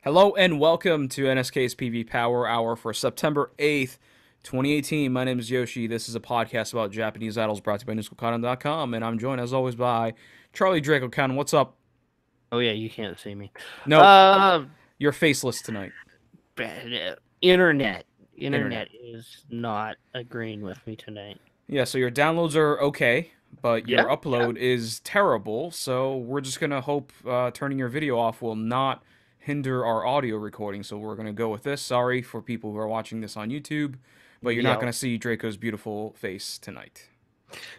Hello and welcome to NSK's PV Power Hour for September 8th, 2018. My name is Yoshi. This is a podcast about Japanese idols brought to you by NewSchoolKaidan.com, and I'm joined as always by Charlie Draco Cannon. What's up? Oh yeah, you can't see me. No, Uh, you're faceless tonight. internet. Internet. Internet is not agreeing with me tonight. Yeah, so your downloads are okay, but your Yeah, yeah. upload is terrible, so we're just going to hope turning your video off will not hinder our audio recording, so we're going to go with this. Sorry for people who are watching this on YouTube, but you're not Yeah. going to see Draco's beautiful face tonight.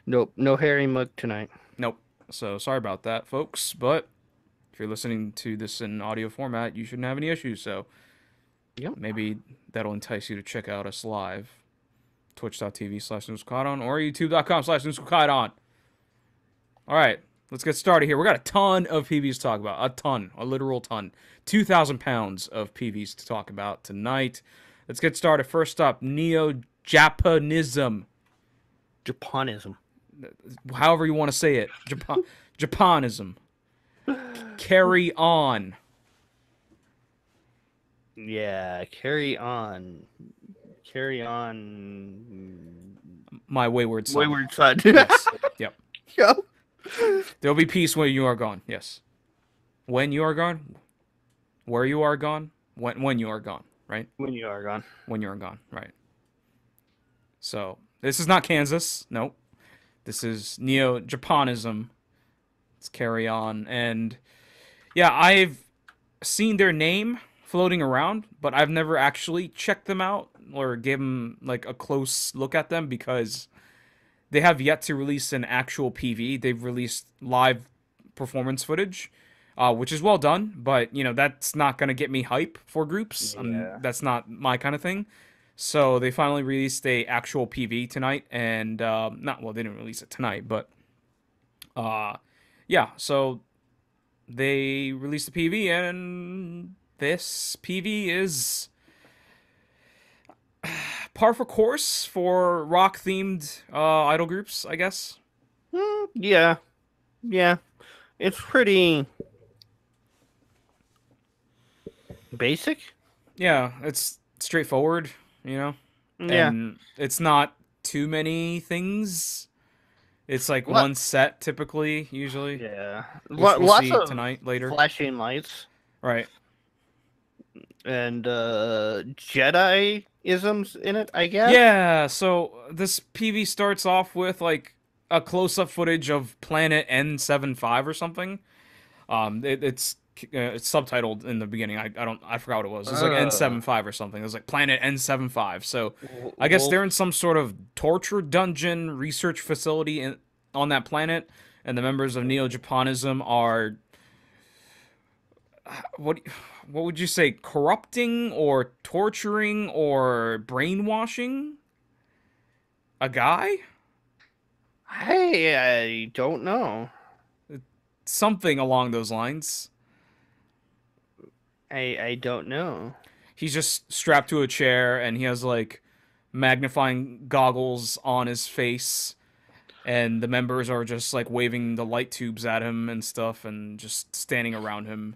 Nope, no Harry Mug tonight. Nope. So sorry about that, folks, but if you're listening to this in audio format, you shouldn't have any issues, so Yep. maybe that'll entice you to check out us live. Twitch.tv/NewsKaidan or YouTube.com/NewsKaidan. All right, let's get started here. We got a ton of PVs to talk about. A literal ton. 2,000 pounds of PVs to talk about tonight. Let's get started. First up, NEO Japonism. Japonism. However you want to say it. Japonism. Carry on. Yeah, carry on. Carry on. My wayward son. Wayward son. Yes. Yep. Yep. There'll be peace when you are gone. Yes. When you are gone. Where you are gone. When you are gone. Right. When you are gone. When you are gone. Right. So this is not Kansas. Nope. This is Neo Japonism. Let's carry on. And yeah, I've seen their name floating around, but I've never actually checked them out or given like a close look at them because they have yet to release an actual PV. They've released live performance footage, which is well done, but you know that's not gonna get me hype for groups. Yeah. That's not my kind of thing. So they finally released a actual PV tonight, and not well, they didn't release it tonight, but yeah. So they released the PV, and this PV is par for course for rock themed idol groups, I guess. Yeah. Yeah. It's pretty basic. Yeah, it's straightforward, you know, Yeah. and it's not too many things. It's like What? one set typically, usually, Yeah. which we'll Lots see of tonight later. flashing lights. Right. And Jedi isms in it, I guess. Yeah, so this PV starts off with like a close-up footage of Planet N75 or something. It's subtitled in the beginning. I forgot what it was. It's like N75 or something. It was like Planet N75. So I guess Wolf. they're in some sort of torture dungeon research facility on that planet, and the members of Neo Japonism are what what would you say, corrupting or torturing or brainwashing a guy? I don't know. Something along those lines. I don't know. He's just strapped to a chair and he has like magnifying goggles on his face, and the members are just like waving the light tubes at him and stuff and just standing around him.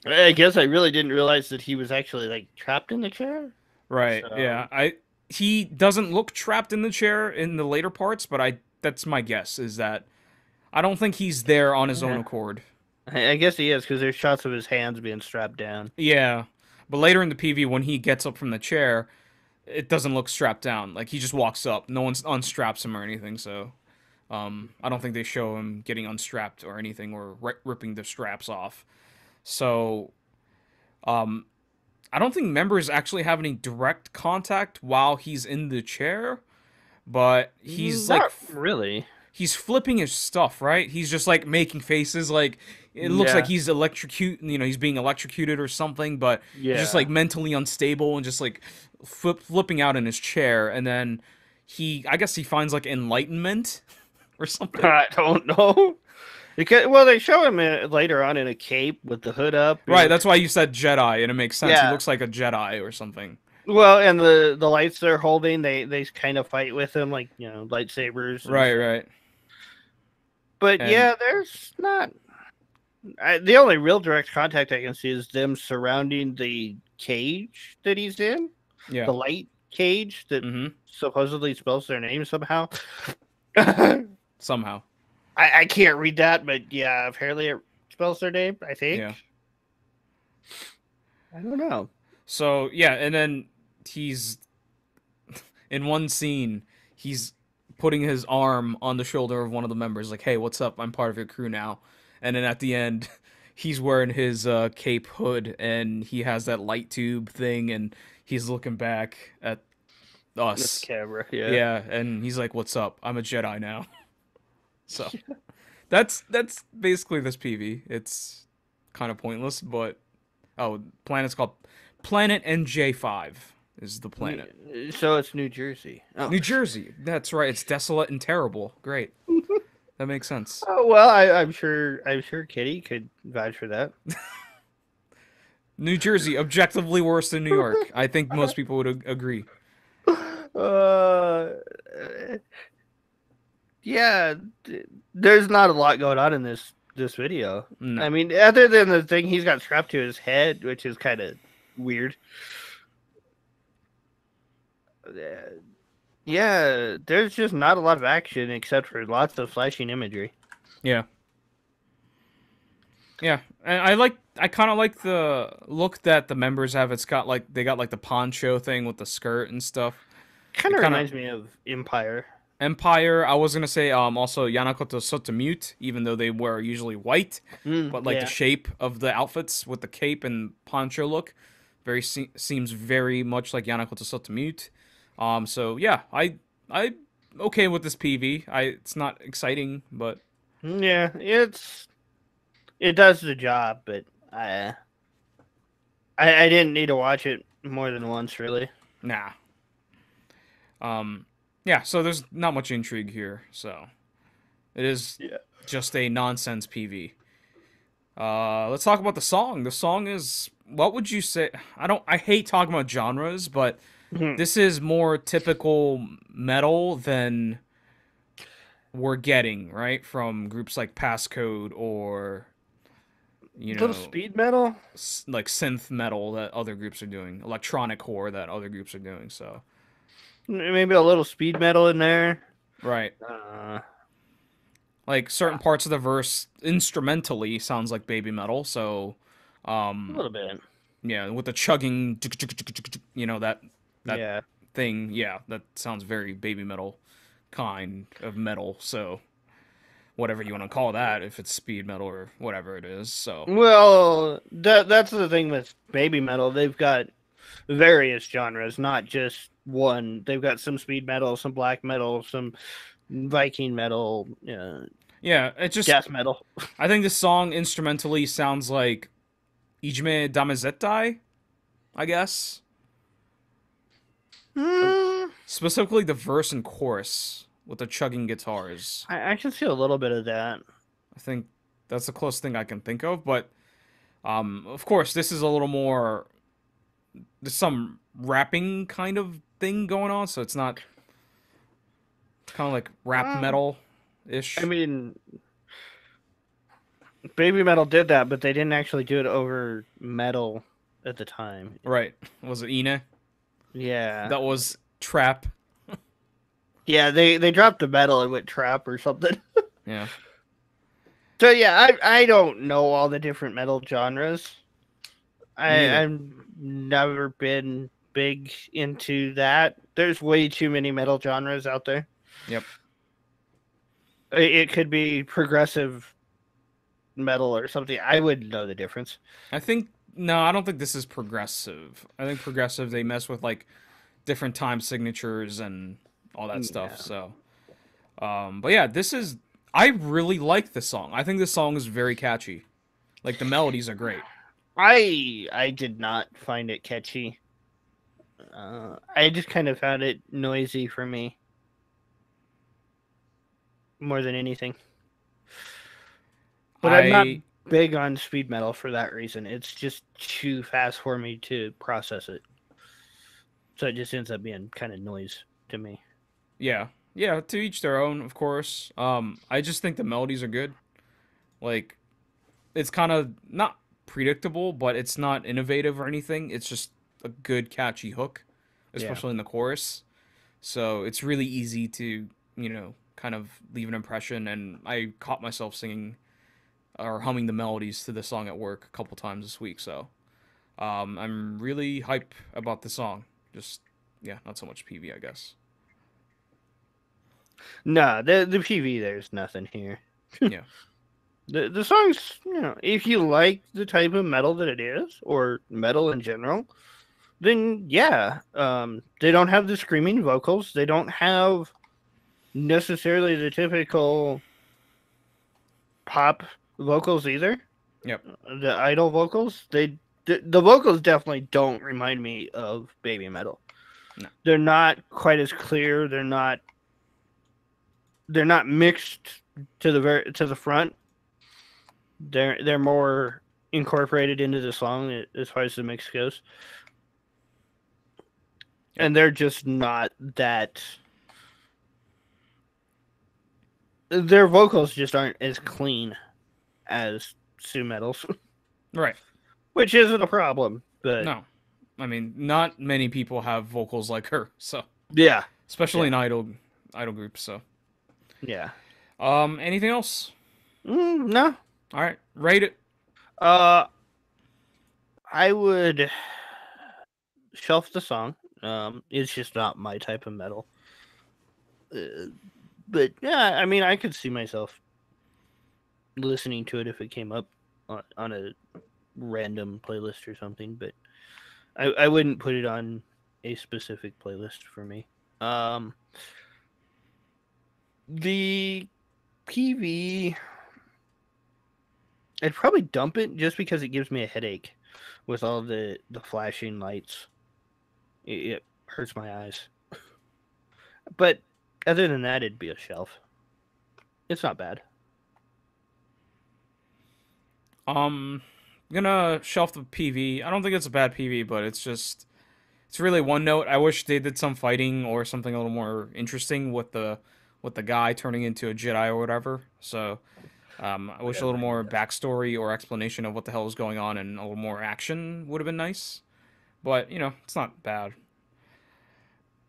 I guess I really didn't realize that he was actually like trapped in the chair. Right. So Yeah. He doesn't look trapped in the chair in the later parts, but I that's my guess is that I don't think he's there on his own yeah. accord. I guess he is because there's shots of his hands being strapped down. Yeah. But later in the PV when he gets up from the chair, it doesn't look strapped down. Like he just walks up. No one unstraps him or anything, so I don't think they show him getting unstrapped or anything or ripping the straps off. So I don't think members actually have any direct contact while he's in the chair, but he's like Not really. he's flipping his stuff, right? He's just like making faces like it looks like Yeah. he's he's being electrocuted or something, but he's just Yeah. like mentally unstable and just like flipping out in his chair, and then I guess he finds like enlightenment or something. I don't know. Because, well, they show him later on in a cape with the hood up. Right, that's why you said Jedi, and it makes sense. He Yeah. looks like a Jedi or something. Well, and the lights they're holding, they kind of fight with him, like, lightsabers. Right, right. But And yeah, there's not The only real direct contact I can see is them surrounding the cage that he's in, Yeah. the light cage that Mm-hmm. supposedly spells their name somehow. I Somehow. can't read that, but yeah, apparently it spells their name. I Yeah. think. I don't know. So yeah, and then he's in one scene, he's putting his arm on the shoulder of one of the members, like, "Hey, what's up? I'm part of your crew now." And then at the end, he's wearing his cape hood, and he has that light tube thing, and he's looking back at That's the us. camera. Yeah. Yeah, and he's like, "What's up? I'm a Jedi now." So that's basically this PV. It's kind of pointless, but planet's called Planet NJ5 is the planet. So it's New Jersey. Oh. New Jersey. That's right. It's desolate and terrible. Great. That makes sense. Oh well, I'm sure. I'm sure Kitty could vouch for that. New Jersey, objectively worse than New York. I think most people would agree. Uh, yeah, there's not a lot going on in this video. No. I mean, other than the thing he's got strapped to his head, which is kind of weird. Yeah, there's just not a lot of action except for lots of flashing imagery. Yeah. Yeah. And I kind of like the look that the members have. It's got like they got like the poncho thing with the skirt and stuff. Kind of kinda- reminds me of Empire. Empire. I was gonna say also Yanakoto Sotomute, even though they were usually white, but like Yeah. the shape of the outfits with the cape and poncho look, seems very much like Yanakoto Sotomute. So yeah, I okay with this PV. It's not exciting, but Yeah, it does the job, but I didn't need to watch it more than once, really. nah. Yeah. So there's not much intrigue here. So it is Yeah. just a nonsense PV. Let's talk about the song. The song is, what would you say? I hate talking about genres, but this is more typical metal than we're getting, right? From groups like PassCode or, Little speed metal. like synth metal that other groups are doing, electronic horror that other groups are doing. So, Maybe a little speed metal in there. right. Uh, Like certain parts of the verse instrumentally sounds like baby metal. So, a little bit. yeah, with the chugging, that Yeah. thing, yeah, that sounds very baby metal kind of metal. So whatever you want to call that, if it's speed metal or whatever it is. So Well, that's the thing with baby metal. They've got various genres, not just one. They've got some speed metal, some black metal, some Viking metal, yeah, it just death metal. I think this song instrumentally sounds like Ijime Damezetai, I guess. Specifically the verse and chorus with the chugging guitars. I can see a little bit of that. I think that's the closest thing I can think of, but of course this is a little more, there's some rapping kind of thing going on, so it's not kind of like rap metal ish. I mean, baby metal did that, but they didn't actually do it over metal at the time. Right. Was it amiinA? Yeah. That was trap. Yeah, they dropped the metal and went trap or something. Yeah. So yeah, I don't know all the different metal genres. I've never been big into that. There's way too many metal genres out there. Yep. It could be progressive metal or something. I wouldn't know the difference. I don't think this is progressive. I think progressive, they mess with like different time signatures and all that stuff. So, but yeah, I really like this song. I think this song is very catchy. Like the melodies are great. I did not find it catchy. I just kind of found it noisy for me. More than anything. But I'm not big on speed metal for that reason. It's just too fast for me to process it. So it just ends up being kind of noise to me. Yeah. Yeah, to each their own, of course. I just think the melodies are good. Like, it's kind of not predictable, but it's not innovative or anything. It's just a good catchy hook, Yeah. especially in the chorus. So it's really easy to, kind of leave an impression. And I caught myself singing or humming the melodies to the song at work a couple times this week. So I'm really hype about the song. Just, yeah, not so much PV, I guess. Nah, the PV there's nothing here. Yeah. The song's, if you like the type of metal that it is, or metal in general, then yeah. They don't have the screaming vocals. They don't have necessarily the typical pop vocals either. Yep. The idol vocals, the vocals definitely don't remind me of baby metal. No. They're not quite as clear. They're not mixed to the front. They're more incorporated into the song as far as the mix goes. Yep. And they're just not that. Their vocals just aren't as clean as Sue Metal's. Right. Which isn't a problem, but no. I mean, not many people have vocals like her, so yeah, especially in idol groups. So yeah. Anything else? No. All right, rate it. I would shelf the song. It's just not my type of metal. But yeah, I mean, I could see myself listening to it if it came up on a random playlist or something. But I wouldn't put it on a specific playlist for me. The PV, I'd probably dump it just because it gives me a headache with all the flashing lights. It hurts my eyes. But other than that, it'd be a shelf. It's not bad. I'm gonna shelf the PV. I don't think it's a bad PV, but it's really one note. I wish they did some fighting or something a little more interesting with the guy turning into a Jedi or whatever. So I wish a little more backstory or explanation of what the hell is going on and a little more action would have been nice. But it's not bad.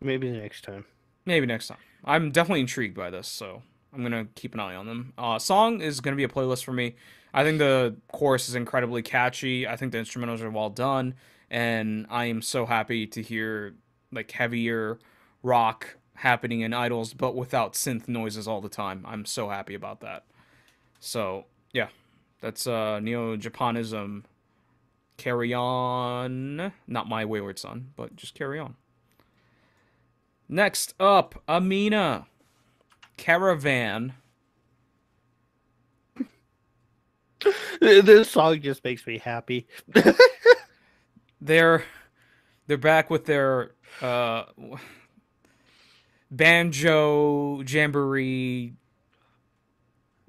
Maybe next time. Maybe next time. I'm definitely intrigued by this, so I'm gonna keep an eye on them. Song is gonna be a playlist for me. I think the chorus is incredibly catchy. I think the instrumentals are well done, and I am so happy to hear like heavier rock happening in idols, but without synth noises all the time. I'm so happy about that. So yeah, that's NEO Japonism. Carry on. Not My Wayward Son, but just carry on. Next up, amiinA. Caravan. This song just makes me happy. They're back with their banjo jamboree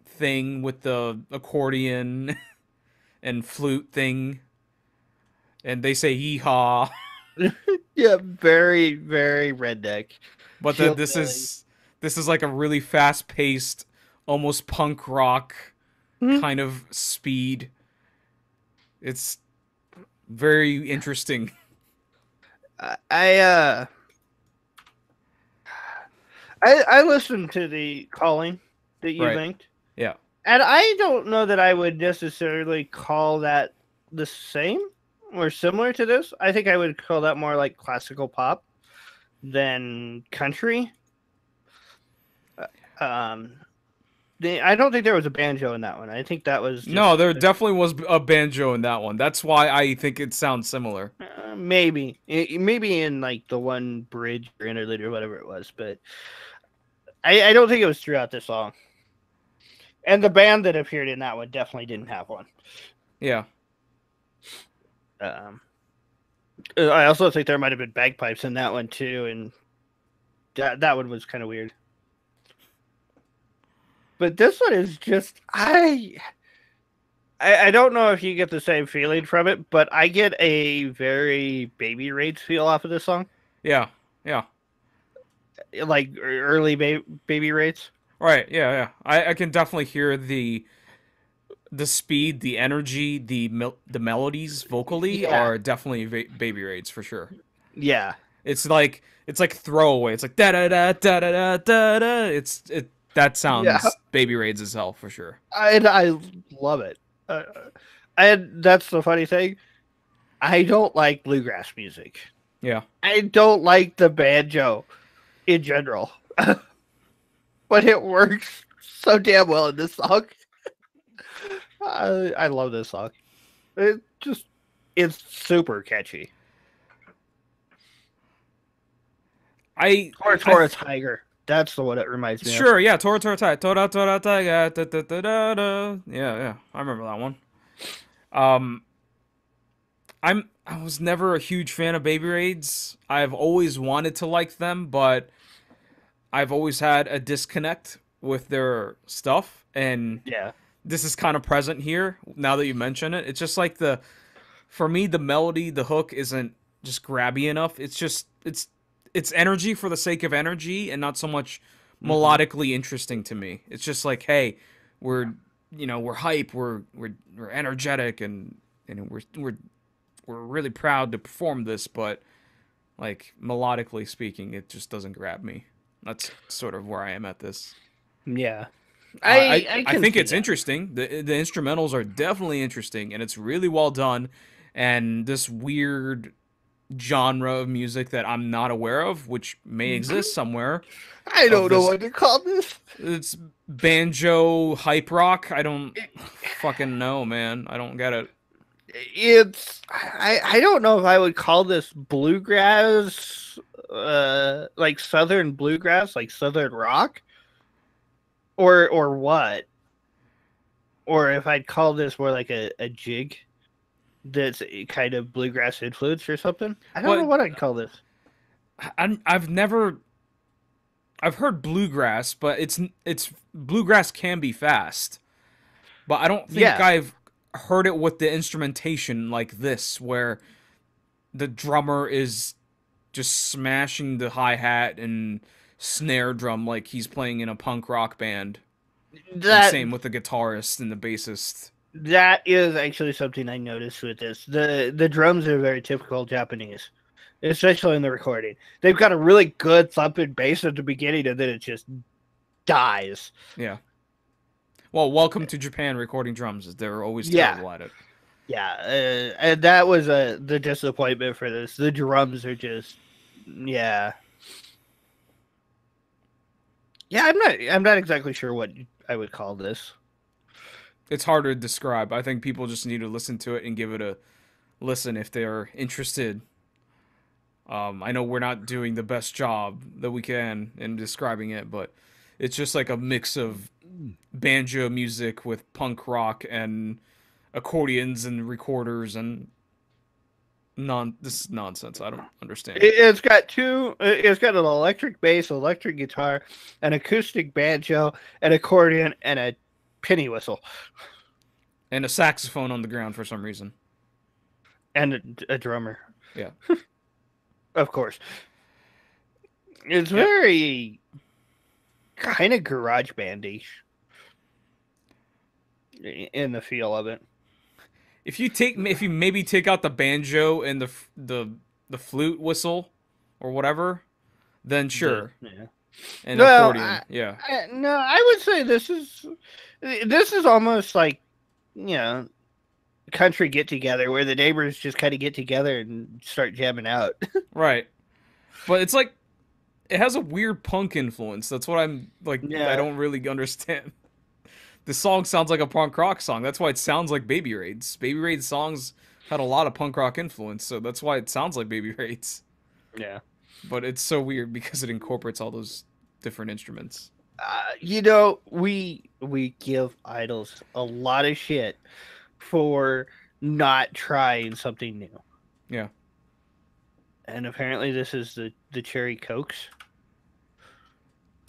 thing with the accordion and flute thing, and they say yeehaw. Yeah, very, very redneck. But this is like a really fast paced, almost punk rock kind of speed. It's very interesting. I listened to the calling that you linked. Yeah. And I don't know that I would necessarily call that the same or similar to this. I think I would call that more like classical pop than country. I don't think there was a banjo in that one. I think that was no. There definitely was a banjo in that one. That's why I think it sounds similar. Maybe in like the one bridge or interlude or whatever it was, but I don't think it was throughout the song. And the band that appeared in that one definitely didn't have one. Yeah. I also think there might have been bagpipes in that one too, and that one was kind of weird. But this one is just I don't know if you get the same feeling from it, but I get a very Baby Raids feel off of this song. Yeah. Like early Baby Raids. Right. Yeah. I can definitely hear the the speed, the energy, the melodies vocally Yeah. are definitely Baby Raids for sure. Yeah. It's like throwaway. It's like da da da da da da da da. That Yeah. sounds Baby Raids as hell for sure. I love it. And that's the funny thing. I don't like bluegrass music. Yeah. I don't like the banjo in general. But it works so damn well in this song. I love this song. It's super catchy. Tora Tiger. That's the one it reminds me of. Sure, yeah, Tora Tiger. Yeah, I remember that one. I was never a huge fan of Baby Raids. I've always wanted to like them, but I've always had a disconnect with their stuff, and Yeah. this is kind of present here now that you mention it. It's just like for me, the melody, the hook isn't just grabby enough. It's energy for the sake of energy and not so much melodically interesting to me. It's just like, hey, we're hype, we're energetic, and we're really proud to perform this, but like melodically speaking, it just doesn't grab me. That's sort of where I am at this. Yeah. I think it's interesting. The instrumentals are definitely interesting, and it's really well done. And this weird genre of music that I'm not aware of, which may exist somewhere. I don't know what to call this. It's banjo hype rock. I don't fucking know, man. I don't get it. I don't know if I would call this bluegrass, like southern bluegrass, like southern rock, or what, or if I'd call this more like a jig that's kind of bluegrass influence or something. I don't know what I'd call this. I've heard bluegrass, but it's bluegrass can be fast, but I don't think I've heard it with the instrumentation like this, where the drummer is just smashing the hi-hat and snare drum like he's playing in a punk rock band. Same with the guitarist and the bassist. That is actually something I noticed with this. The drums are very typical Japanese, especially in the recording. They've got a really good thumping bass at the beginning, and then it just dies. Yeah. Well, welcome to Japan recording drums. They're always terrible at it. Yeah, and that was the disappointment for this. The drums are just, yeah. Yeah, I'm not exactly sure what I would call this. It's hard to describe. I think people just need to listen to it and give it a listen if they're interested. I know we're not doing the best job that we can in describing it, but it's just like a mix of banjo music with punk rock and accordions and recorders and this is nonsense. I don't understand. It's got an electric bass, electric guitar, an acoustic banjo, an accordion, and a penny whistle. And a saxophone on the ground for some reason. And a drummer. Yeah. Of course. It's very kind of garage bandy in the feel of it. If you maybe take out the banjo and the flute whistle or whatever, then sure. Yeah. And accordion. I would say this is almost like, country get together where the neighbors just kind of get together and start jamming out. Right. But it's like it has a weird punk influence. That's what I'm like. Yeah. I don't really understand. The song sounds like a punk rock song. That's why it sounds like Baby Raids. Baby Raids songs had a lot of punk rock influence, so that's why it sounds like Baby Raids. Yeah. But it's so weird because it incorporates all those different instruments. We give idols a lot of shit for not trying something new. Yeah. And apparently this is the Cherry Cokes.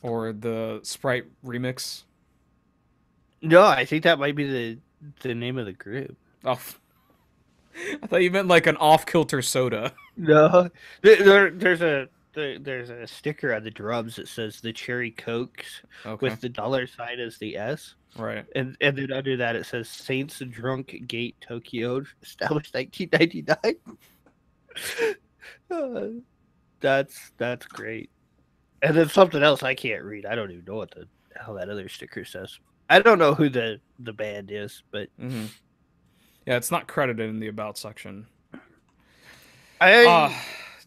Or the Sprite remix. No, I think that might be the name of the group. Oh, I thought you meant like an off-kilter soda. No, there's a sticker on the drums that says the Cherry Cokes with the dollar sign as the S. Right. And then under that it says Saints Drunk Gate Tokyo, established 1999. That's great. And then something else I can't read. I don't even know what the hell that other sticker says. I don't know who the band is, but Mm-hmm. Yeah, it's not credited in the about section. but yeah,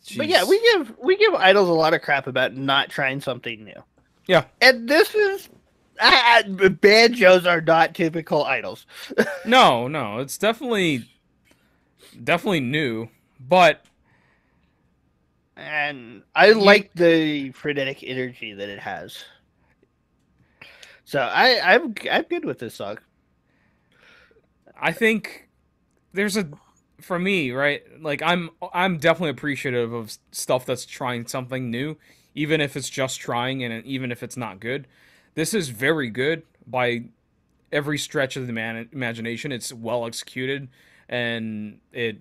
Jeez. we give idols a lot of crap about not trying something new. Yeah. And this is banjos are not typical idols. No, it's definitely new, but And I like the frenetic energy that it has. So I'm good with this song. I think there's for me, right? Like I'm definitely appreciative of stuff that's trying something new, even if it's just trying and even if it's not good. This is very good by every stretch of the imagination. It's well executed and it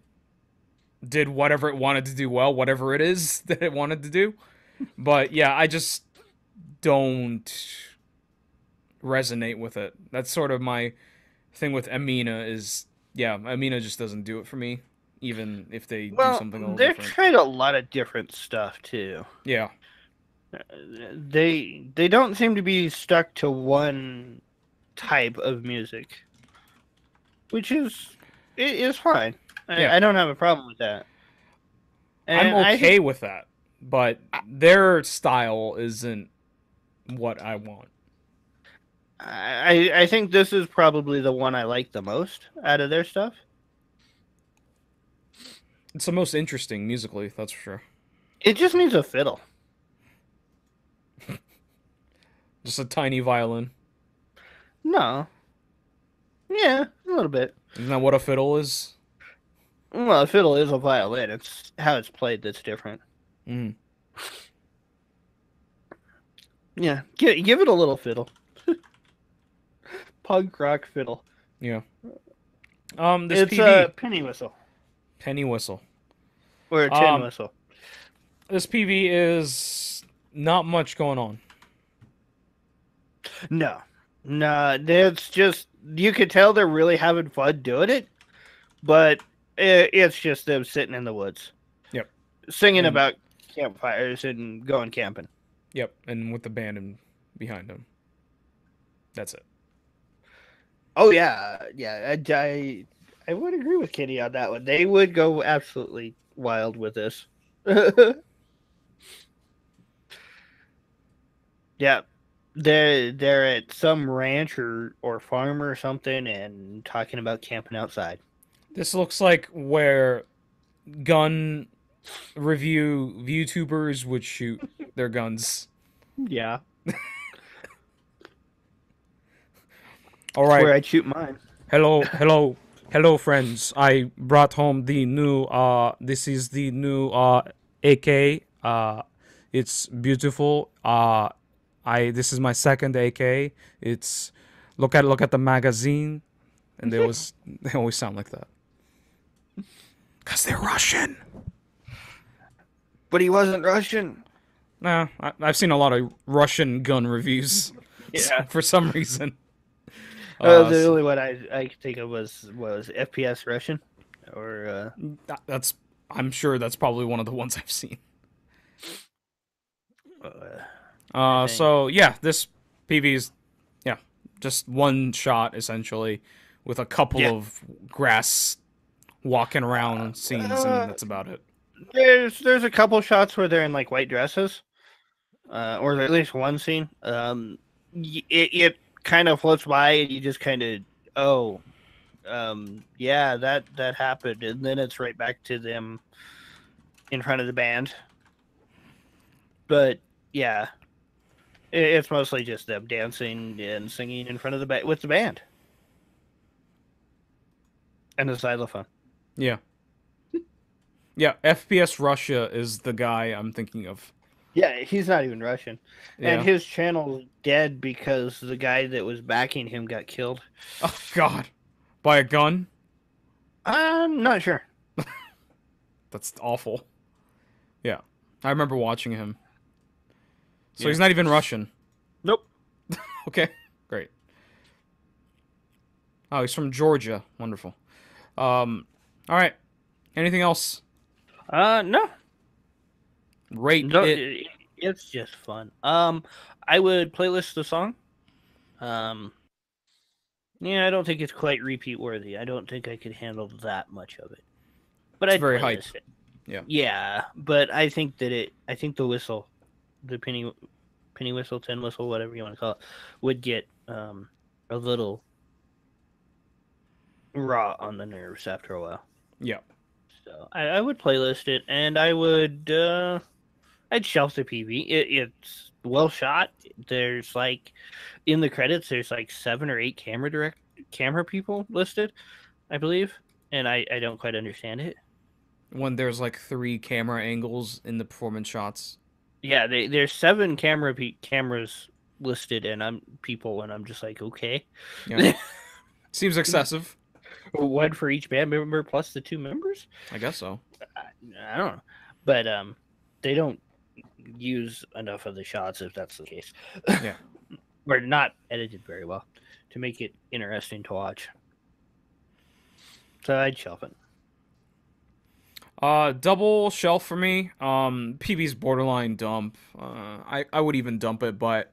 did whatever it wanted to do well, whatever it is that it wanted to do. But yeah, I just don't resonate with it. That's sort of my thing with amiinA is, yeah, amiinA just doesn't do it for me, even if they do something a little they're different. trying a lot of different stuff too. Yeah. They don't seem to be stuck to one type of music, which is fine. Yeah. I don't have a problem with that. I'm And okay with that, but their style isn't what I want. I think this is probably the one I like the most out of their stuff. It's the most interesting musically, that's for sure. It just needs a fiddle. Just a tiny violin. No. Yeah, a little bit. Isn't that what a fiddle is? Well, a fiddle is a violin. It's how it's played that's different. Mm. Yeah, give it a little fiddle. Punk rock fiddle. Yeah. It's PV. a penny whistle. Penny whistle. Or a tin whistle. This PV is not much going on. No. No, it's just, you could tell they're really having fun doing it, but it's just them sitting in the woods. Yep. Singing about campfires and going camping. Yep, and with the band behind them. That's it. Oh, yeah. Yeah, I would agree with Kenny on that one. They would go absolutely wild with this. Yeah. They're at some ranch or farm or something and talking about camping outside. This looks like where gun review YouTubers would shoot their guns. Yeah. All right. Where I'd shoot mine. Hello, friends. I brought home the new. This is the new AK. It's beautiful. This is my second AK. It's look at the magazine, and they always sound like that. 'Cause they're Russian. But he wasn't Russian. Nah, I've seen a lot of Russian gun reviews. Yeah. For some reason. The only one I could think of was FPS Russian, or I'm sure that's probably one of the ones I've seen. So yeah, this PV is just one shot essentially with a couple of grass walking around scenes, and that's about it. There's a couple shots where they're in like white dresses, or at least one scene. It kind of floats by and you just kind of yeah, that happened, and then it's right back to them in front of the band. But yeah, it's mostly just them dancing and singing in front of the with the band and the xylophone. Yeah. FPS Russia is the guy I'm thinking of. Yeah, he's not even Russian. Yeah. And his channel's dead because the guy that was backing him got killed. Oh, God. By a gun? I'm not sure. That's awful. Yeah. I remember watching him. So he's not even Russian. Nope. Okay, great. Oh, he's from Georgia. Wonderful. All right. Anything else? No, Rate no, it. it's just fun. I would playlist the song. Um, yeah, I don't think it's quite repeat worthy. I don't think I could handle that much of it, but It's I'd very hype. playlist it. Yeah. Yeah, but I think I think the whistle, the penny whistle, tin whistle, whatever you want to call it, would get a little raw on the nerves after a while. Yeah. So I would playlist it, and I'd shelf the PV. It's well shot. There's like in the credits, there's like 7 or 8 camera people listed, I believe, and I don't quite understand it. When there's like 3 camera angles in the performance shots. Yeah, there's 7 cameras listed, and I'm just like, okay, Yeah. Seems excessive. one for each band member plus the 2 members. I guess so. I don't know, but they don't use enough of the shots if that's the case. Yeah. Or not edited very well to make it interesting to watch. So I'd shelf it. Double shelf for me. PB's borderline dump. I would even dump it, but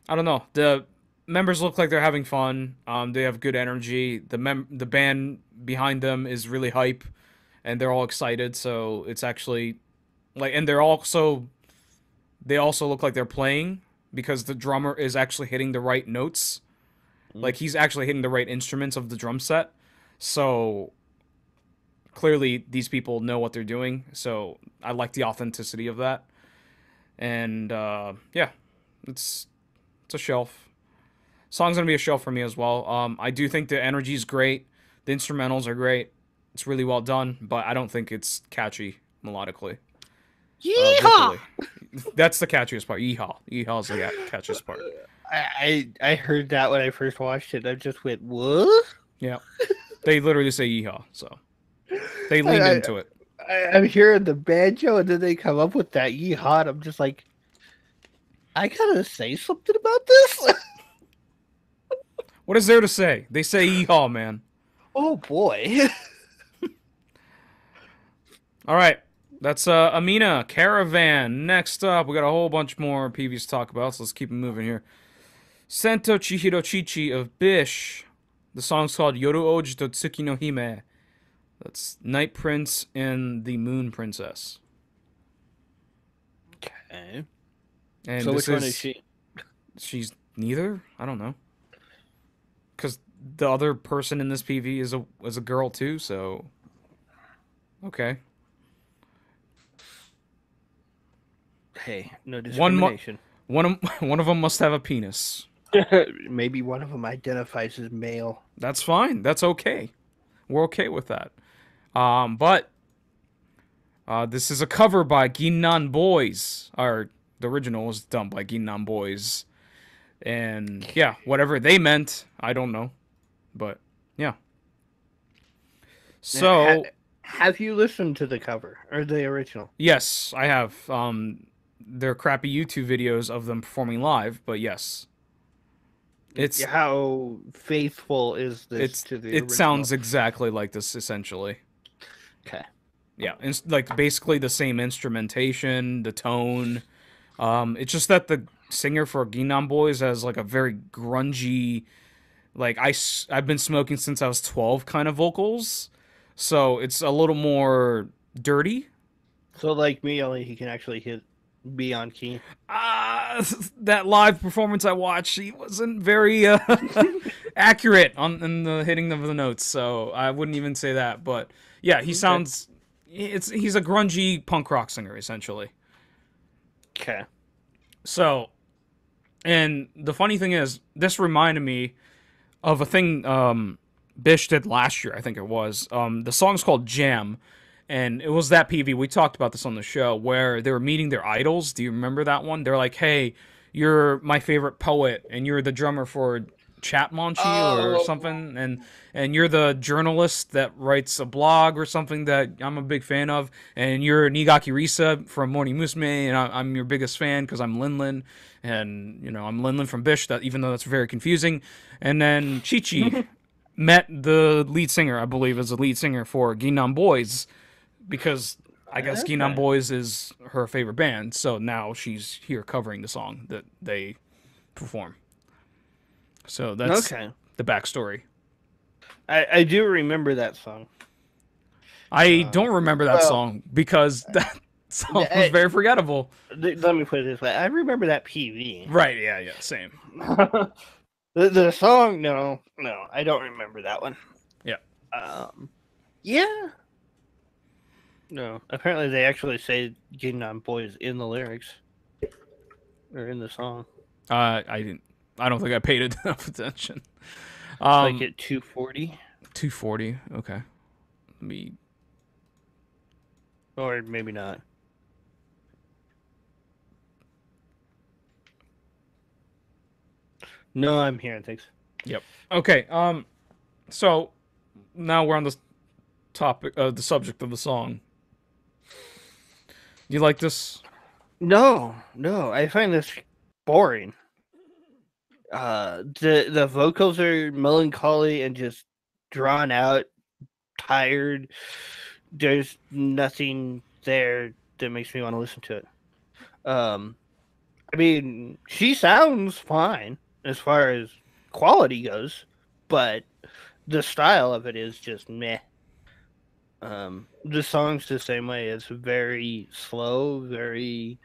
I don't know. The members look like they're having fun. They have good energy. The band behind them is really hype, and they're all excited. So it's actually like, and they also look like they're playing because the drummer is actually hitting the right notes. Like he's actually hitting the right instruments of the drum set. So clearly these people know what they're doing. So I like the authenticity of that. And yeah, it's a shelf. Song's gonna be a shelf for me as well. I do think the energy's great. The instrumentals are great. It's really well done, but I don't think it's catchy melodically. Yeehaw! That's the catchiest part. Yeehaw. Yeehaw is the catchiest part. I heard that when I first watched it. I just went, what? Yeah. They literally say yeehaw, so they leaned into it. I'm hearing the banjo, and then they come up with that yeehaw, and I'm just like, I gotta say something about this? What is there to say? They say yeehaw, man. Oh, boy. All right. That's amiinA, Caravan. Next up, we got a whole bunch more PVs to talk about, so let's keep it moving here. Sento Chihiro Chicchi of Bish. The song's called Yoru Oji to Tsuki no Hime. That's Night Prince and the Moon Princess. Okay. And So which one is she? She's neither? I don't know. Because the other person in this PV is a girl too, so... Okay. Hey, no discrimination. One of them must have a penis. Maybe one of them identifies as male. That's fine. That's okay. We're okay with that. But this is a cover by Ginnan Boys. Or the original was done by Ginnan Boys. And yeah, whatever they meant, I don't know. But yeah. So have you listened to the cover or the original? Yes, I have. They're crappy YouTube videos of them performing live, but yes. It's how faithful is this to the original? It sounds exactly like this, essentially. Okay. Yeah, it's like basically the same instrumentation, the tone. It's just that the singer for Ginnan Boys has like a very grungy, like I've been smoking since I was 12 kind of vocals. So it's a little more dirty. So like me, only he can actually be on key. That live performance I watched, he wasn't very accurate in the hitting of the notes, so I wouldn't even say that. But yeah, he sounds. He's a grungy punk rock singer essentially. Okay. So, and the funny thing is, this reminded me of a thing Bish did last year. I think it was. The song's called Jam. And it was that PV, we talked about this on the show, where they were meeting their idols. Do you remember that one? They're like, hey, you're my favorite poet, and you're the drummer for Chatmonchy or something, and you're the journalist that writes a blog or something that I'm a big fan of, and you're Nigaki Risa from Morning Musume, and I'm your biggest fan because I'm Linlin, and, you know, I'm Linlin from Bish, that even though that's very confusing. And then Chicchi met the lead singer, I believe, is the lead singer for Ginnan Boys, because I guess Ginnan Boys is her favorite band. So now she's here covering the song that they perform. So that's the backstory. I do remember that song. I don't remember that song because that song was very forgettable. Let me put it this way. I remember that PV. Right, yeah, same. the song, no, I don't remember that one. Yeah. Yeah. No, apparently they actually say Ginnan Boys in the lyrics. Or in the song. I don't think I paid enough attention. Like at 240? 240, okay. Let me... Or maybe not. No, I'm hearing things. Yep. Okay, so now we're on the topic, the subject of the song. You like this? No, I find this boring. The vocals are melancholy and just drawn out, tired. There's nothing there that makes me want to listen to it. I mean, she sounds fine as far as quality goes, but the style of it is just meh. The song's the same way. It's very slow, very,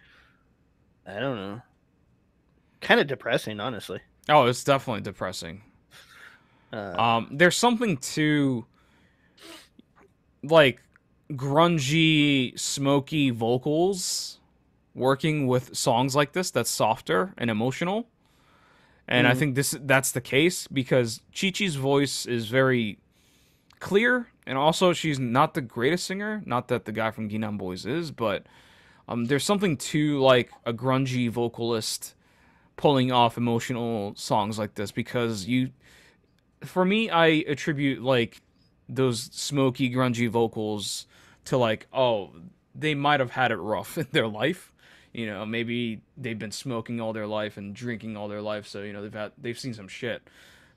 I don't know, kind of depressing, honestly. Oh, it's definitely depressing. There's something to, like, grungy, smoky vocals working with songs like this that's softer and emotional. And I think that's the case because Chichi's voice is very clear, and also she's not the greatest singer. Not that the guy from Ginnan Boys is, but there's something to like a grungy vocalist pulling off emotional songs like this because for me, I attribute like those smoky, grungy vocals to like, oh, they might have had it rough in their life. You know, maybe they've been smoking all their life and drinking all their life, so you know they've seen some shit.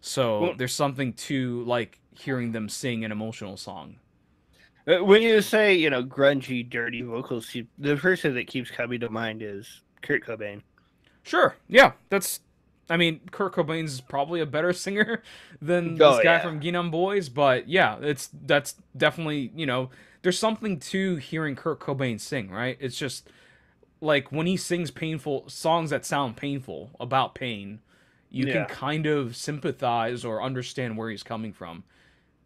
So there's something to like hearing them sing an emotional song. When you say, you know, grungy, dirty vocals, the person that keeps coming to mind is Kurt Cobain. Sure, yeah, I mean, Kurt Cobain's probably a better singer than this guy from Ginnan Boys, but yeah, that's definitely, you know, there's something to hearing Kurt Cobain sing, right? It's just like when he sings painful songs that sound painful about pain, you can kind of sympathize or understand where he's coming from.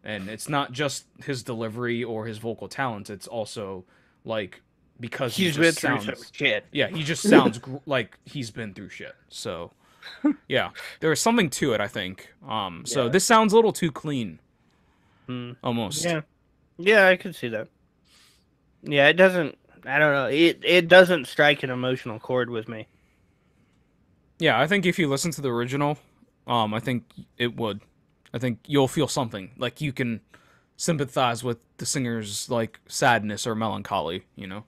And it's not just his delivery or his vocal talent, it's also like because he's been through some shit. Yeah, he just sounds like he's been through shit. So yeah, there's something to it, I think. So this sounds a little too clean. Almost. Yeah, I could see that. Yeah, it doesn't, I don't know. It doesn't strike an emotional chord with me. Yeah, I think if you listen to the original, I think it would. I think you'll feel something. Like you can sympathize with the singer's like sadness or melancholy, you know?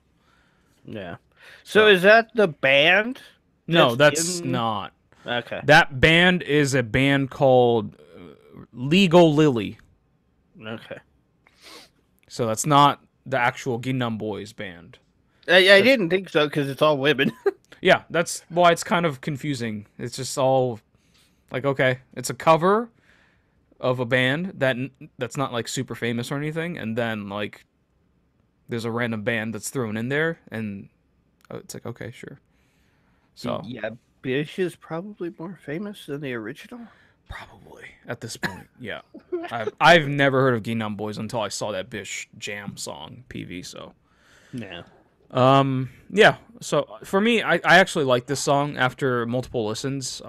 Yeah. So is that the band? No, that's not. Okay. That band is a band called Legal Lily. Okay. So that's not the actual Ginnan Boys band. I didn't think so because it's all women. Yeah, that's why it's kind of confusing. It's just all like, okay, it's a cover of a band that's not like super famous or anything, and then like there's a random band that's thrown in there, and it's like, okay, sure. So yeah, Bish is probably more famous than the original. Probably at this point, yeah. I've never heard of Ginnan Boys until I saw that Bish Jam song PV. So yeah. Yeah, so for me, I actually like this song after multiple listens.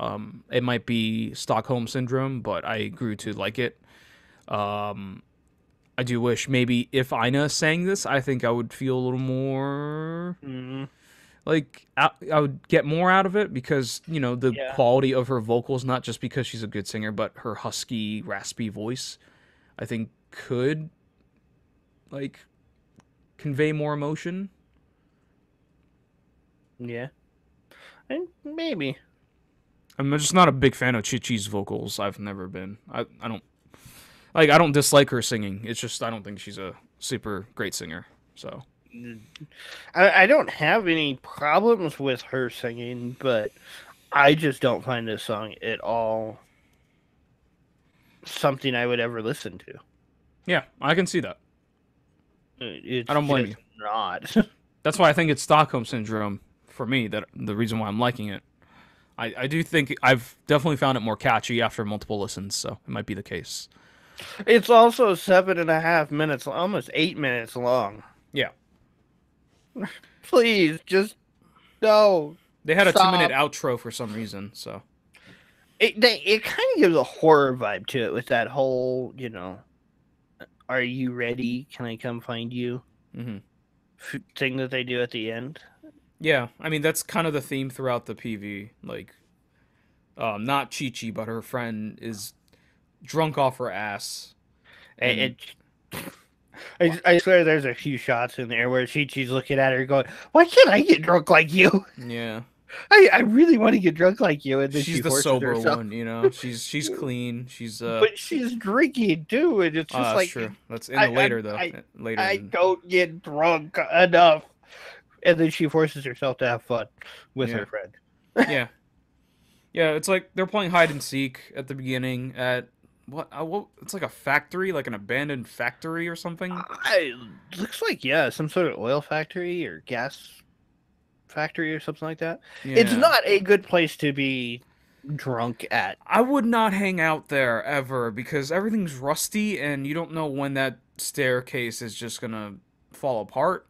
It might be Stockholm Syndrome, but I grew to like it. I do wish maybe if Aina sang this, I think I would feel a little more... Like, I would get more out of it because, you know, the quality of her vocals, not just because she's a good singer, but her husky, raspy voice, I think could, like, convey more emotion. Yeah. And maybe. I'm just not a big fan of Chichi's vocals. I've never been. I Like, I don't dislike her singing. It's just I don't think she's a super great singer. So I don't have any problems with her singing, but I just don't find this song at all something I would ever listen to. yeah, I can see that. It's I don't blame you. not. That's why I think it's Stockholm syndrome for me. That the reason why I'm liking it. I do think I've definitely found it more catchy after multiple listens, so it might be the case. It's also 7.5 minutes, almost 8 minutes long. Yeah. Please, just no. They had a Stop. 2-minute outro for some reason, so. It kind of gives a horror vibe to it with that whole, are you ready? Can I come find you? Thing that they do at the end. Yeah, I mean, that's kind of the theme throughout the PV. Like, not Chi-Chi, but her friend is drunk off her ass. And I swear there's a few shots in there where Chi-Chi's looking at her going, why can't I get drunk like you? Yeah. I really want to get drunk like you. And then she's the sober one, She's clean. She's but she's drinking too, and it's just like true. That's in the later though. I don't get drunk enough. And then she forces herself to have fun with her friend. Yeah. Yeah, it's like they're playing hide and seek at the beginning at what it's like a factory, like an abandoned factory or something. Looks like some sort of oil factory or gas factory or something like that. Yeah. It's not a good place to be drunk at. I would not hang out there ever because everything's rusty and you don't know when that staircase is just gonna fall apart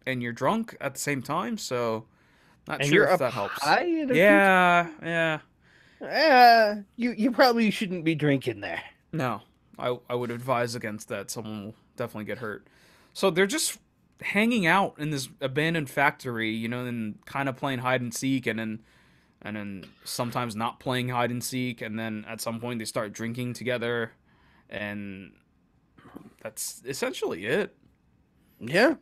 and you're drunk at the same time, so not and sure if that helps. Yeah. You probably shouldn't be drinking there. No. I would advise against that. Someone will definitely get hurt. So they're just hanging out in this abandoned factory, and kind of playing hide and seek, and then sometimes not playing hide and seek, and then at some point they start drinking together, and that's essentially it. Yeah.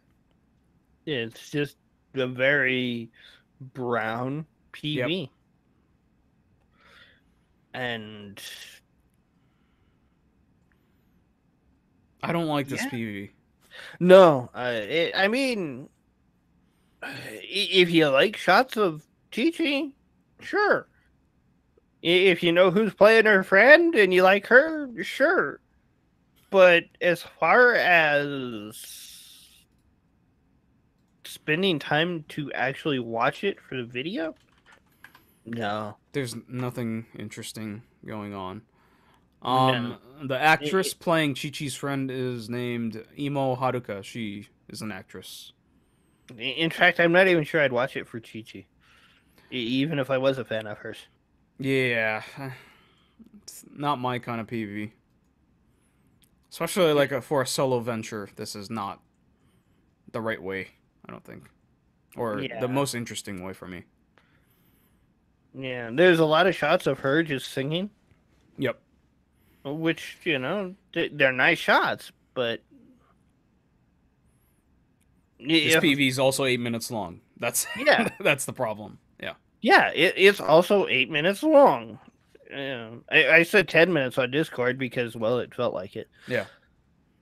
It's just a very brown PV. Yep. And I don't like this PV. No, I mean, if you like shots of Chi-Chi, sure. If you know who's playing her friend and you like her, sure. But as far as spending time to actually watch it for the video, no. There's nothing interesting going on. No. The actress playing Chi-Chi's friend is named Imo Haruka. She is an actress. In fact, I'm not even sure I'd watch it for Chi-Chi, even if I was a fan of hers. Yeah, it's not my kind of PV. Especially for a solo venture, this is not the right way, I don't think. Or the most interesting way for me. Yeah, there's a lot of shots of her just singing. Yep. Which, they're nice shots, but... This PV is also 8 minutes long. That's that's the problem. Yeah. Yeah, it's also 8 minutes long. I said 10 minutes on Discord because, well, it felt like it. Yeah.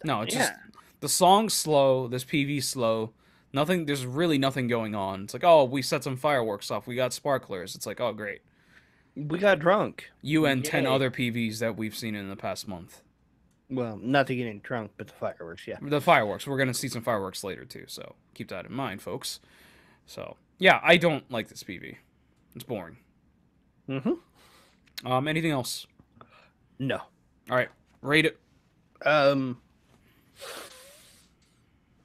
No, it's just... The song's slow, this PV's slow. There's really nothing going on. It's like, oh, we set some fireworks off. We got sparklers. It's like, oh, great. We got drunk. You and 10 other PVs that we've seen in the past month. Well, not to getting drunk, but the fireworks, yeah. The fireworks. We're going to see some fireworks later, too. So keep that in mind, folks. So, yeah, I don't like this PV. It's boring. Mm-hmm. Anything else? No. All right. Rate it.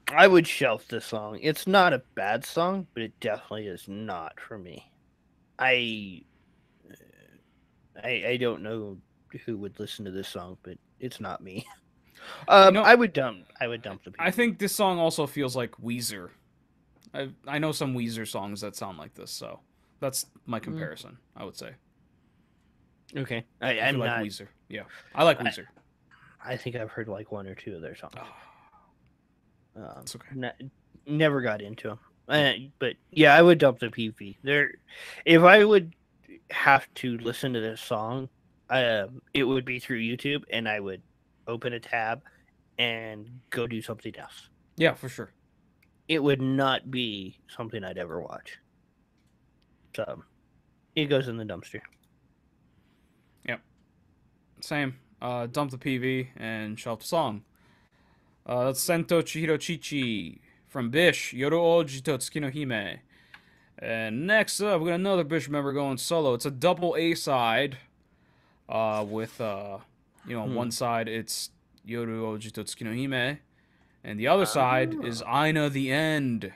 I would shelf this song. It's not a bad song, but it definitely is not for me. I don't know who would listen to this song, but it's not me. I would dump the PV. I think this song also feels like Weezer. I know some Weezer songs that sound like this, so that's my comparison, I would say. Okay. I'm not like Weezer. Yeah. I like Weezer. I think I've heard like one or two of their songs. It's okay. Never got into them. But yeah, I would dump the PV. If I would have to listen to this song, it would be through YouTube, and I would open a tab, and go do something else. Yeah, for sure. It would not be something I'd ever watch. So, it goes in the dumpster. Yep. Same. Dump the PV and shelf the song. That's Sento Chihiro Chicchi from Bish, Yoru Oji to Tsuki no Hime. And next up, we got another Bish member going solo. It's a double A side, with on one side it's Yoru Oji to Tsuki no Hime, and the other side is Aina The End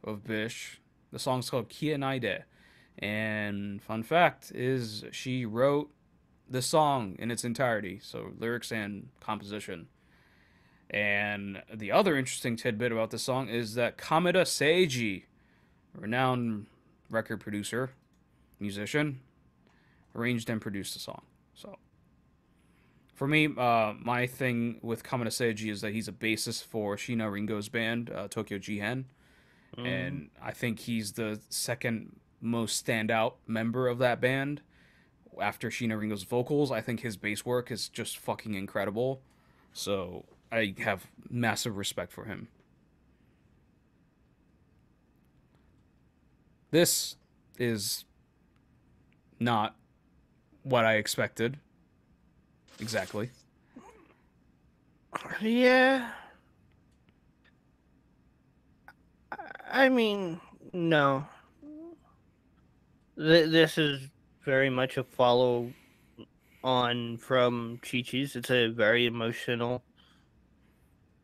of Bish. The song's called Kianaide. And fun fact is she wrote the song in its entirety, so lyrics and composition. And the other interesting tidbit about this song is that Kameda Seiji, renowned record producer, musician, arranged and produced the song. So, for me, my thing with Kameda Seiji is that he's a bassist for Shiina Ringo's band, Tokyo Jihen. And I think he's the second most standout member of that band. After Shiina Ringo's vocals, I think his bass work is just fucking incredible. So, I have massive respect for him. This is not what I expected. Exactly. Yeah. I mean, no. This is very much a follow on from Chi-Chi's. It's a very emotional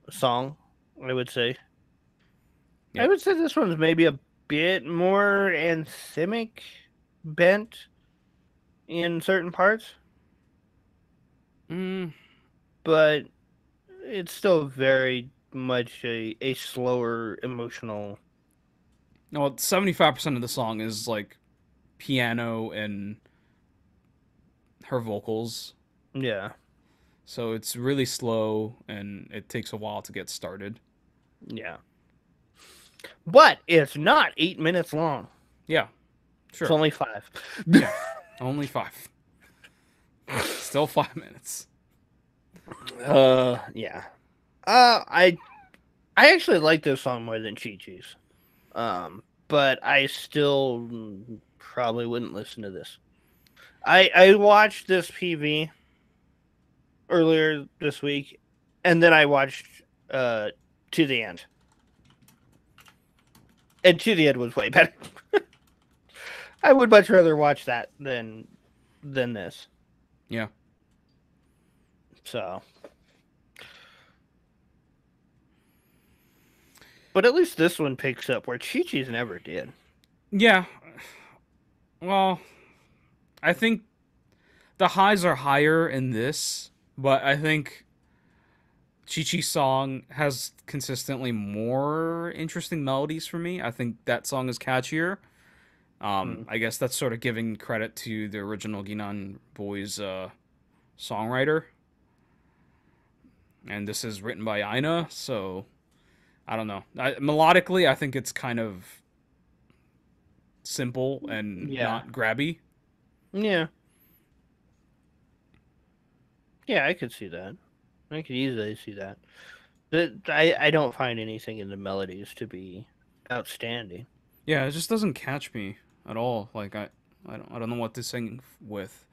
song, I would say. Yep. I would say this one's maybe a bit more anthemic bent in certain parts. But it's still very much a slower, emotional. No, 75% of the song is like piano and her vocals. Yeah. So it's really slow and it takes a while to get started. Yeah. But it's not 8 minutes long. Yeah. Sure. It's only 5. Yeah. Only 5. Still 5 minutes. Yeah. I actually like this song more than Chi-Chi's. But I still probably wouldn't listen to this. I watched this PV earlier this week, and then I watched To the End. And To the End was way better. I would much rather watch that than this. Yeah. So. But at least this one picks up where Chi-Chi's never did. Yeah. Well, I think the highs are higher in this, but I think Chi-Chi's song has consistently more interesting melodies for me. I think that song is catchier. I guess that's sort of giving credit to the original Ginan Boys songwriter. And this is written by Aina, so I don't know. Melodically, I think it's kind of simple and not grabby. Yeah. Yeah, I could see that. I could easily see that. But I don't find anything in the melodies to be outstanding. Yeah, it just doesn't catch me at all. Like I don't know what to sing with.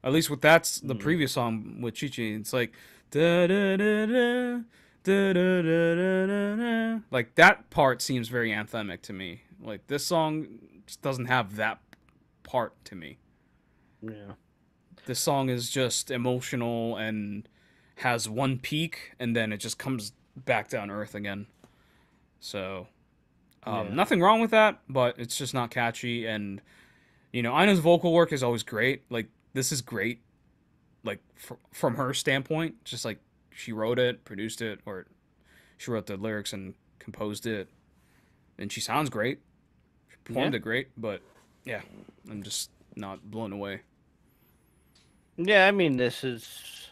At least with that's the previous song with Chi-Chi. It's like da da da da da da da da da. Like that part seems very anthemic to me. Like this song just doesn't have that part to me. Yeah. This song is just emotional and has one peak and then it just comes back down to earth again. So nothing wrong with that, but it's just not catchy. And Aina's vocal work is always great. Like this is great. Like from her standpoint, just like she wrote it, produced it, or she wrote the lyrics and composed it, and she sounds great. She performed it great, but yeah, I'm just not blown away. Yeah, I mean, this is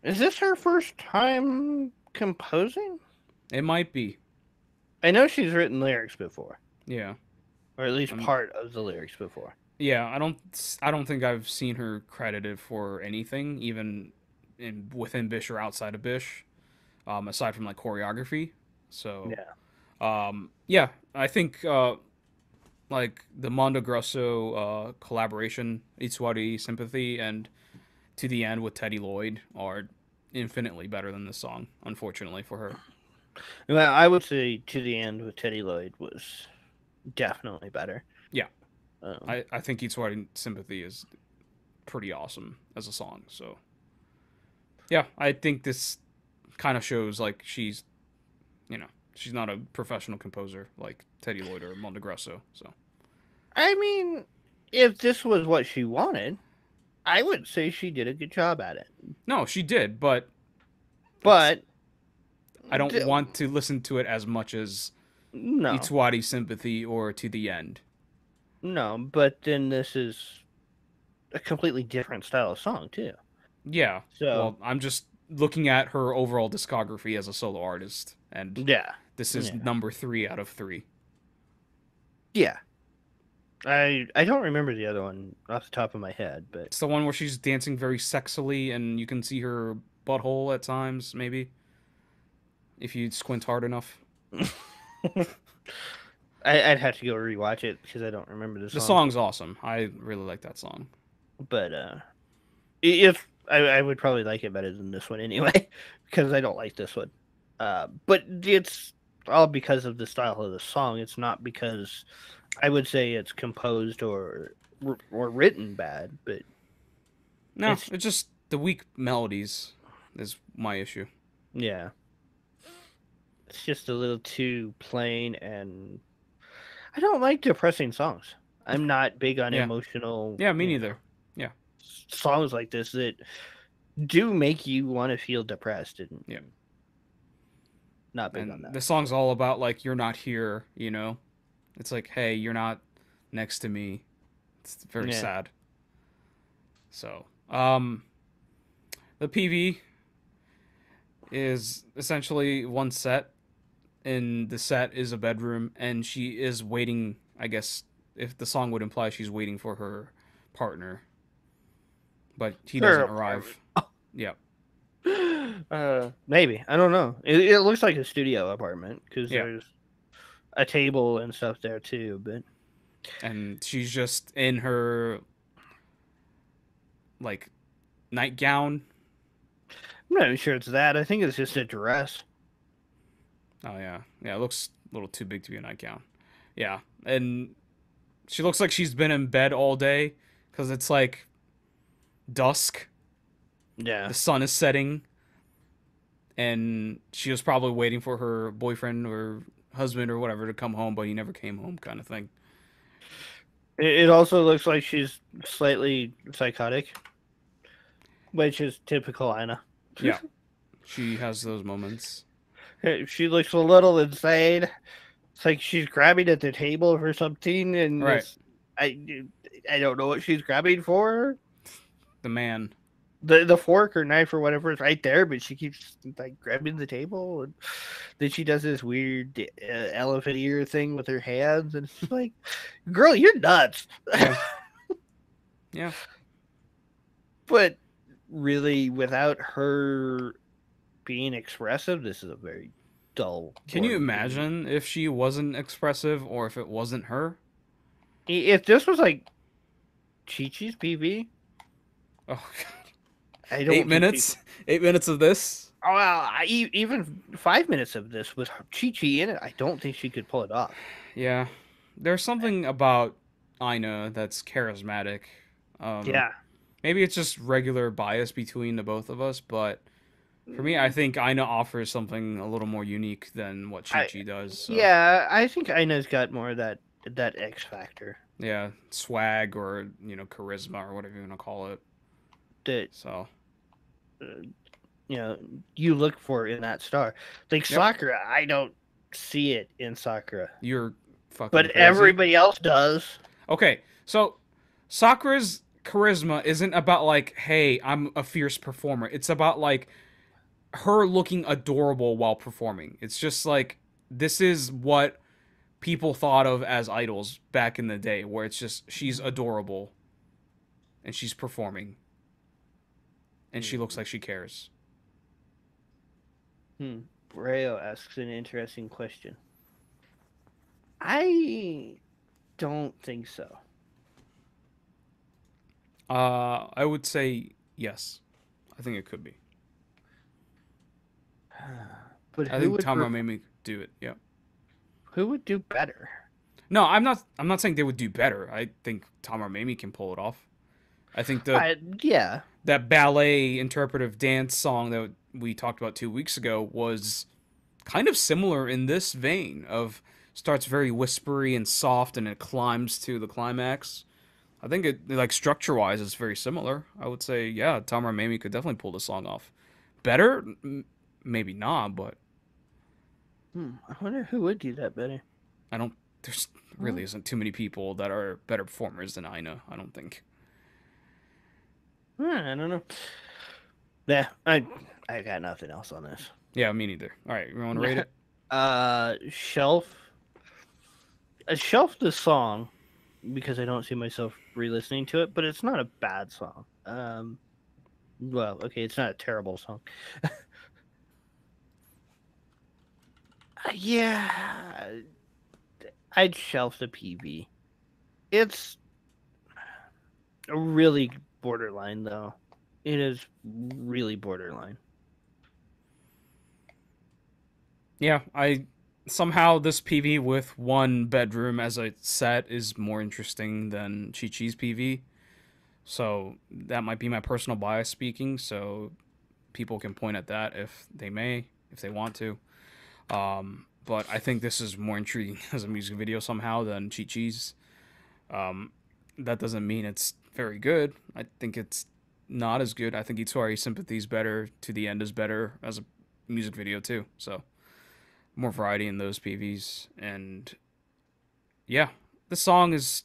this her first time composing? It might be. I know she's written lyrics before. Yeah. Or at least part of the lyrics before. Yeah, I don't think I've seen her credited for anything, even within Bish or outside of Bish, aside from like choreography. So, Yeah. yeah, I think like the Mondo Grosso collaboration, Itsuwari Sympathy, and To the End with Teddy Lloyd are infinitely better than this song, unfortunately for her. Well, I would say To the End with Teddy Lloyd was definitely better. Yeah, Um, I think Itsuwari Sympathy is pretty awesome as a song. So yeah, I think this kind of shows like she's not a professional composer like Teddy Lloyd or Mondo Grosso. So I mean, if this was what she wanted, I would say she did a good job at it. no, she did, but it's But I don't d- want to listen to it as much as no, Itsuwari Sympathy or To the End. no. But then this is a completely different style of song too. Yeah, So well, I'm just looking at her overall discography as a solo artist, and yeah, this is yeah, number 3 out of 3. yeah. I don't remember the other one off the top of my head, but It's the one where she's dancing very sexily, and you can see her butthole at times, maybe if you squint hard enough. I'd have to go rewatch it because I don't remember the The song. song's awesome. I really like that song. But if I would probably like it better than this one anyway, because I don't like this one. But it's all because of the style of the song. It's not because I would say it's composed or written bad, but No, it's it's just the weak melodies is my issue. yeah, it's just a little too plain, and I don't like depressing songs. I'm not big on Yeah, emotional, yeah, me neither. Yeah, songs like this that do make you want to feel depressed, and yeah. not big on And that. the song's all about like you're not here, you know. It's like, hey, you're not next to me. It's very Yeah. sad. So, the PV is essentially one set, and the set is a bedroom, and she is waiting. I guess if the song would imply she's waiting for her partner, but he Her doesn't apartment. arrive. Yep. Maybe I don't know. It looks like a studio apartment because Yeah. there's a table and stuff there too. But And she's just in her like nightgown. I'm not even sure it's that. I think it's just a dress. Oh yeah, yeah. It looks a little too big to be a nightgown. Yeah, and she looks like she's been in bed all day because it's like dusk. Yeah. The sun is setting, and she was probably waiting for her boyfriend or husband or whatever to come home, but he never came home, kind of thing. It also looks like she's slightly psychotic, which is typical Aina. Yeah, she has those moments. She looks a little insane. It's like she's grabbing at the table for something, and Right, I I don't know what she's grabbing for. the man. The fork or knife or whatever is right there, but she keeps like grabbing the table, and then she does this weird elephant ear thing with her hands, and it's like, girl, you're nuts. Yeah, yeah. But really, without her being expressive, this is a very dull. Can you boring movie. imagine if she wasn't expressive or if it wasn't her? If this was like Chi-Chi's PV, Oh, I don't 8 minutes. 8 minutes of this. Oh, well, even 5 minutes of this with Chi-Chi in it, I don't think she could pull it off. Yeah, there's something about Aina that's charismatic. Yeah. Maybe it's just regular bias between the both of us, but for me, I think Aina offers something a little more unique than what I, Chi-Chi does. So. yeah, I think Aina's got more of that X factor Yeah, swag or charisma or whatever you want to call it. that So uh, you look for in that star. Like yep, Sakura, I don't see it in Sakura, you're fucking but crazy. everybody else does. Okay, so Sakura's charisma isn't about like, hey, I'm a fierce performer. It's about like her looking adorable while performing. It's just like this is what people thought of as idols back in the day, where it's just she's adorable and she's performing and she looks like she cares. Braille asks an interesting question. I don't think so. I would say yes. I think it could be. But I think Tamara Mimi could do it. Yeah. Who would do better? No, I'm not saying they would do better. I think Tamara Mimi can pull it off. I think that ballet interpretive dance song that we talked about 2 weeks ago was kind of similar in this vein of starts very whispery and soft and it climbs to the climax. I think it, like, structure-wise is very similar. I would say, yeah, Tamara Mimi could definitely pull the song off. Better? Maybe not, but... I wonder who would do that better. There's really isn't too many people that are better performers than Aina, I don't think. I don't know. Yeah, I got nothing else on this. Yeah, me neither. All right, you want to rate it? Shelf. I shelved the song because I don't see myself re-listening to it, but it's not a bad song. Well, okay, it's not a terrible song. Yeah, I'd shelf the PV. It's really borderline, though. It is really borderline. Yeah, somehow this PV with one bedroom as a set is more interesting than Chi-Chi's PV. So that might be my personal bias speaking, so people can point at that if they want to. But I think this is more intriguing as a music video somehow than Chi-Chi's. That doesn't mean it's very good. I think it's not as good. I think Itsuari Sympathy is better. To the End is better as a music video too. So more variety in those PVs. And yeah, the song is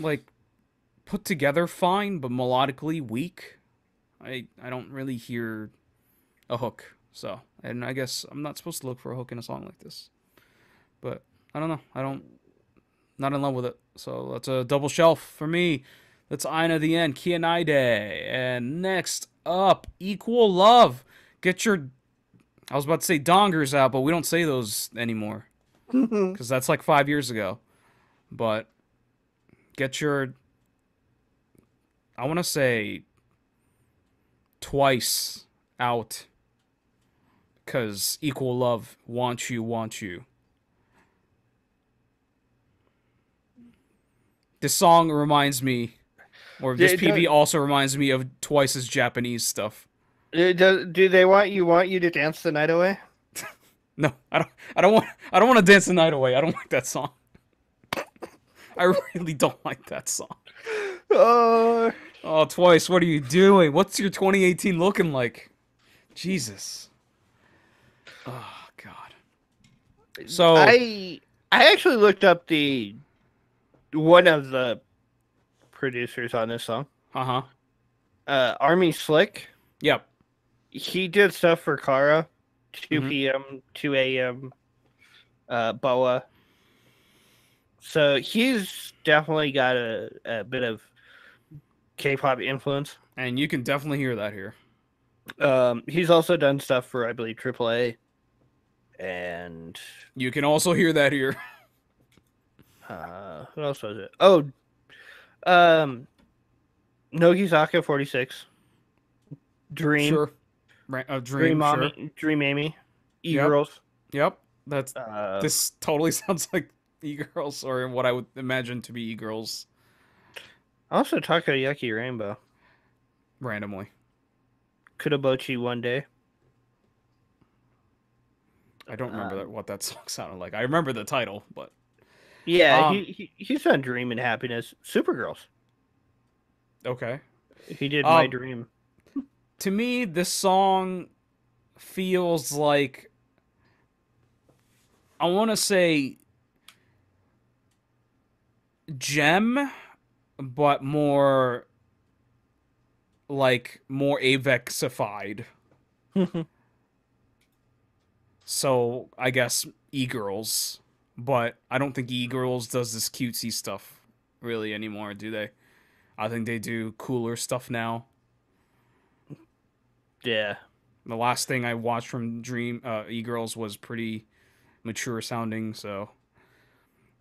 like put together fine, but melodically weak. I don't really hear a hook. So, and I guess I'm not supposed to look for a hook in a song like this. But I don't know. Not in love with it. So that's a double shelf for me. That's Aina The End, Kianaide. And next up, Equal Love. Get your, I was about to say dongers out, but we don't say those anymore. Because that's like 5 years ago. But get your, I want to say twice out. Because Equal Love, want you. This song reminds me, or this PV also reminds me of Twice's Japanese stuff. Do they want you to dance the night away? No, I don't want to dance the night away. I don't like that song. I really don't like that song. Oh, Twice, what are you doing? What's your 2018 looking like? Jesus. Oh God. So I actually looked up one of the producers on this song. Army Slick. Yep. He did stuff for Kara, 2 p.m., 2 a.m., Boa. So he's definitely got a bit of K-pop influence. And you can definitely hear that here. He's also done stuff for, I believe, AAA. And you can also hear that here. What else was it? Oh, Nogizaka 46. Dream. Sure. Dream, Mommy, sure. Dream Amy. E-Girls. Yep. That's this totally sounds like E-Girls, or what I would imagine to be E-Girls. Also Takoyaki Rainbow. Randomly. Kudobochi One Day. I don't remember what that song sounded like. I remember the title, but yeah, he's done Dream and Happiness. Supergirls. Okay. He did My Dream. To me, this song feels like, I want to say Gem, but more Avexified. So I guess E-Girls but I don't think E-Girls does this cutesy stuff really anymore, do they? I think they do cooler stuff now. Yeah. The last thing I watched from Dream E-Girls was pretty mature sounding, so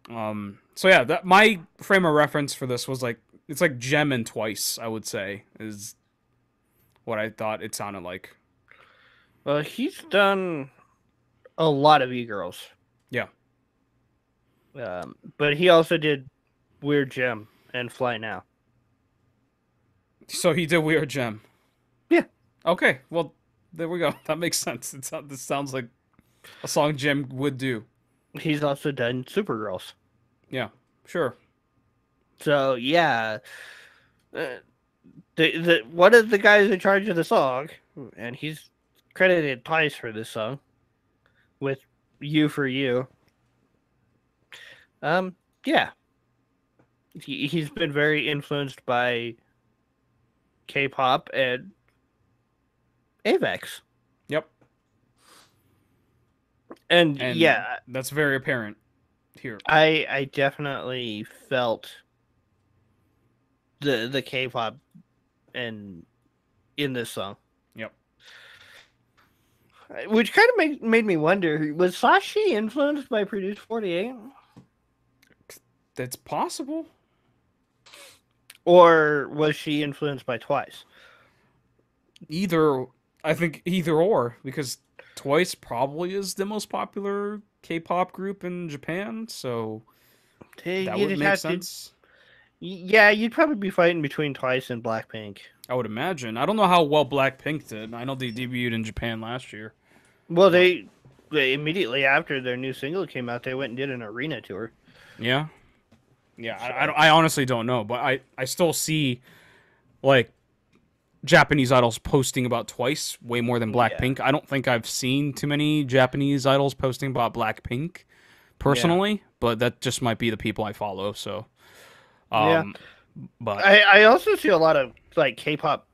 yeah, that my frame of reference for this was like it's like Gem and Twice, I would say, is what I thought it sounded like. Well, he's done a lot of e-girls. Yeah. But he also did Weird Gem and Fly Now. So he did Weird Gem. Yeah. Okay, well, there we go. That makes sense. This sounds like a song Gem would do. He's also done Supergirls. Yeah, sure. So, yeah. One of the guys in charge of the song, and he's credited twice for this song, with You for You. Yeah. He's been very influenced by K-pop and Avex. Yep. And yeah, that's very apparent here. I definitely felt the K-pop and in this song. Yep. Which kind of made me wonder, was Sashi influenced by Produce 48? That's possible. Or was she influenced by Twice? I think either or, because Twice probably is the most popular K-pop group in Japan, so that would make sense. Yeah, you'd probably be fighting between Twice and Blackpink. I would imagine. I don't know how well Blackpink did. I know they debuted in Japan last year. Well, they immediately after their new single came out, they went and did an arena tour. Yeah. Yeah, so. I honestly don't know, but I still see, like, Japanese idols posting about Twice way more than Blackpink. Yeah. I don't think I've seen too many Japanese idols posting about Blackpink personally, but that just might be the people I follow, so. Yeah. But I also see a lot of, like, K-pop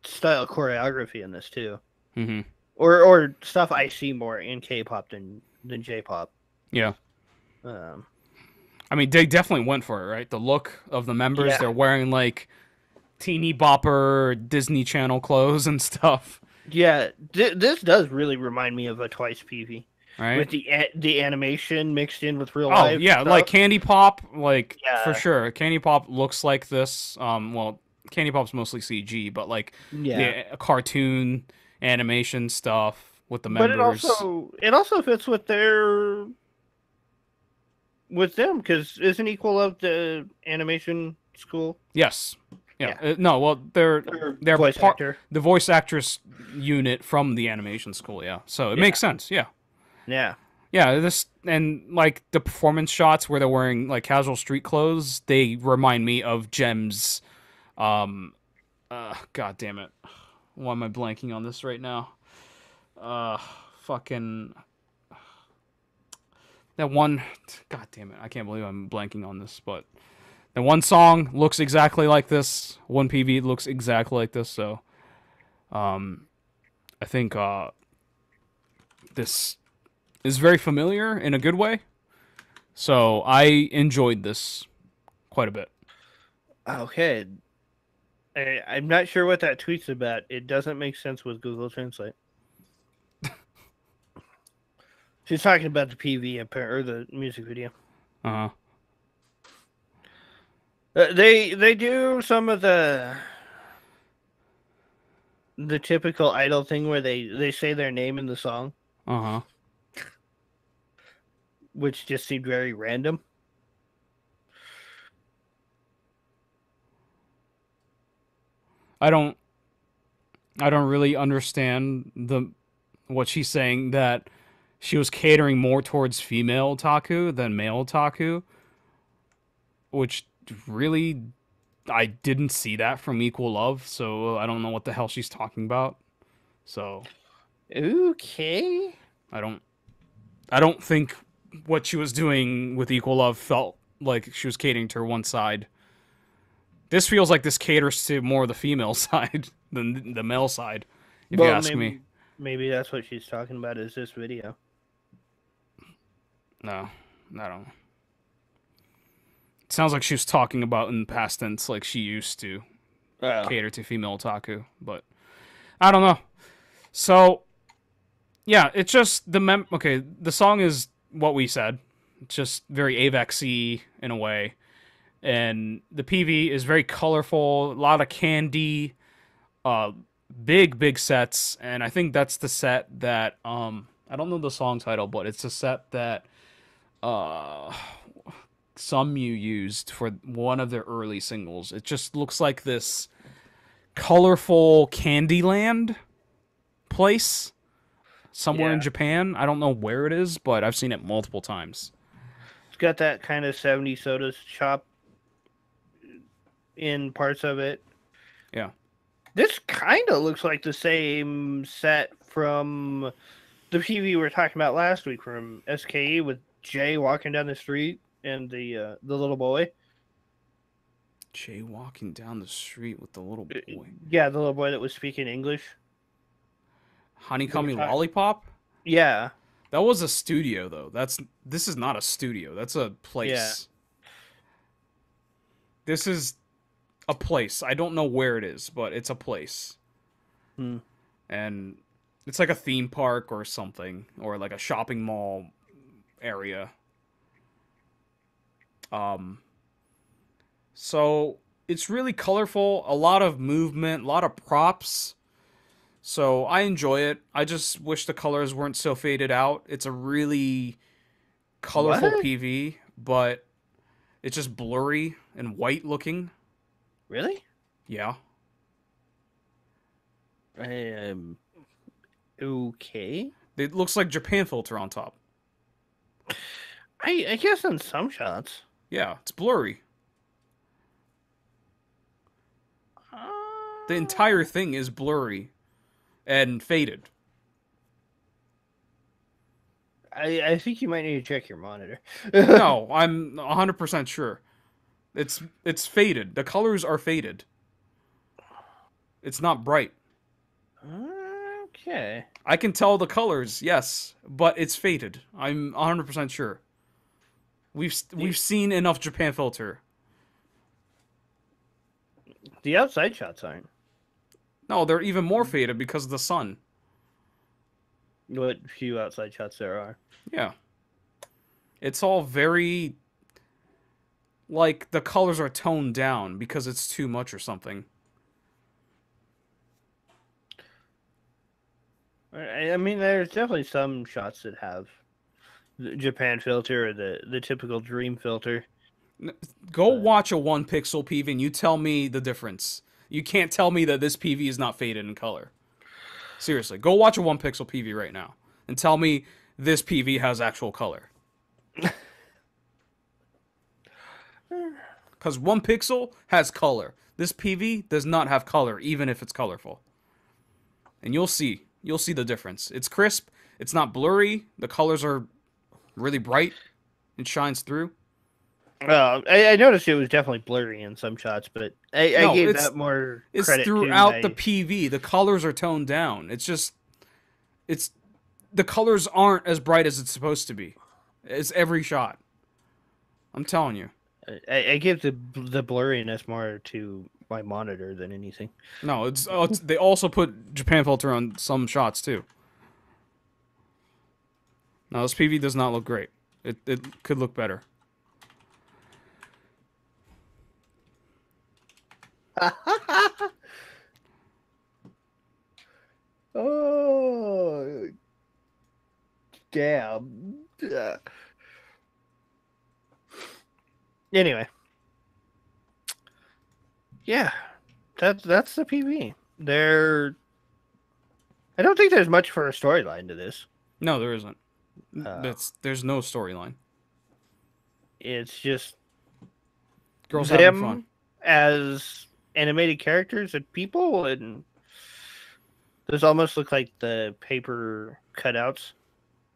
style choreography in this, too. Mm-hmm. Or stuff I see more in K-pop than J-pop. Yeah. I mean, they definitely went for it, right? The look of the members, they're wearing, like, teeny bopper Disney Channel clothes and stuff. Yeah, this does really remind me of a Twice PV. Right? With the animation mixed in with real life. Oh, yeah, stuff. Like Candy Pop, like, for sure. Candy Pop looks like this. Well, Candy Pop's mostly CG, but, like, the cartoon animation stuff with the members. But it also fits with them, because isn't Equal Love the animation school? Yes. Yeah. No, well, they're voice actor. The voice actress unit from the animation school, yeah. So it makes sense, yeah. Yeah. Yeah, this and like the performance shots where they're wearing like casual street clothes, they remind me of Gem's god damn it. Why am I blanking on this right now? Fucking that one, god damn it. I can't believe I'm blanking on this, but the one song looks exactly like this. One PV looks exactly like this, so I think this is very familiar in a good way. So I enjoyed this quite a bit. Okay. I'm not sure what that tweet's about. It doesn't make sense with Google Translate. She's talking about the PV or the music video. Uh-huh. They do some of the typical idol thing where they say their name in the song. Uh-huh. Which just seemed very random. I don't really understand what she's saying, that she was catering more towards female otaku than male otaku, which really I didn't see that from Equal Love, so I don't know what the hell she's talking about. So okay. I don't think what she was doing with Equal Love felt like she was catering to her one side. This feels like this caters to more the female side than the male side, if you ask me. Maybe that's what she's talking about, is this video. No. I don't know. It sounds like she was talking about in the past tense, like she used to cater to female otaku, but I don't know. So, yeah, it's just okay, the song is what we said. It's just very Avex-y in a way. And the PV is very colorful, a lot of candy, big sets, and I think that's the set that I don't know the song title, but it's a set that Sunmu used for one of their early singles. It just looks like this colorful Candyland place somewhere in Japan. I don't know where it is, but I've seen it multiple times. It's got that kind of 70s soda shop in parts of it. Yeah. This kind of looks like the same set from the PV we were talking about last week from SKE with Jay walking down the street and the little boy. Jay walking down the street with the little boy. Yeah, the little boy that was speaking English. Honeycomb Lollipop? Yeah. That was a studio though. This is not a studio. That's a place. Yeah. This is a place. I don't know where it is, but it's a place. And it's like a theme park or something, or like a shopping mall area. So it's really colorful, a lot of movement, a lot of props. So I enjoy it. I just wish the colors weren't so faded out. It's a really colorful PV, but it's just blurry and white looking. Really? Yeah. Okay. It looks like Japan filter on top. I guess in some shots. Yeah, it's blurry. The entire thing is blurry and faded. I think you might need to check your monitor. No, I'm 100% sure. It's faded. The colors are faded. It's not bright. Okay. I can tell the colors, yes, but it's faded. I'm 100% sure. We've seen enough Japan filter. The outside shots aren't. No, they're even more faded because of the sun. What few outside shots there are. Yeah. It's all very... like, the colors are toned down because it's too much or something. I mean, there's definitely some shots that have the Japan filter or the typical dream filter. Go watch a 1 pixel PV and you tell me the difference. You can't tell me that this PV is not faded in color. Seriously, go watch a 1 pixel PV right now and tell me this PV has actual color. Because 1 pixel has color. This PV does not have color, even if it's colorful. And you'll see the difference. It's crisp. It's not blurry. The colors are really bright. It shines through. I noticed it was definitely blurry in some shots, but I gave that more credit. It's throughout the PV. The colors are toned down. The colors aren't as bright as it's supposed to be. It's every shot. I'm telling you. I give the blurriness more to my monitor than anything. No, they also put Japan filter on some shots too. No, this PV does not look great. It could look better. Oh, damn. Anyway. Yeah. That's the PV. I don't think there's much for a storyline to this. No, there isn't. There's no storyline. It's just girls having fun as animated characters and people, and those almost look like the paper cutouts.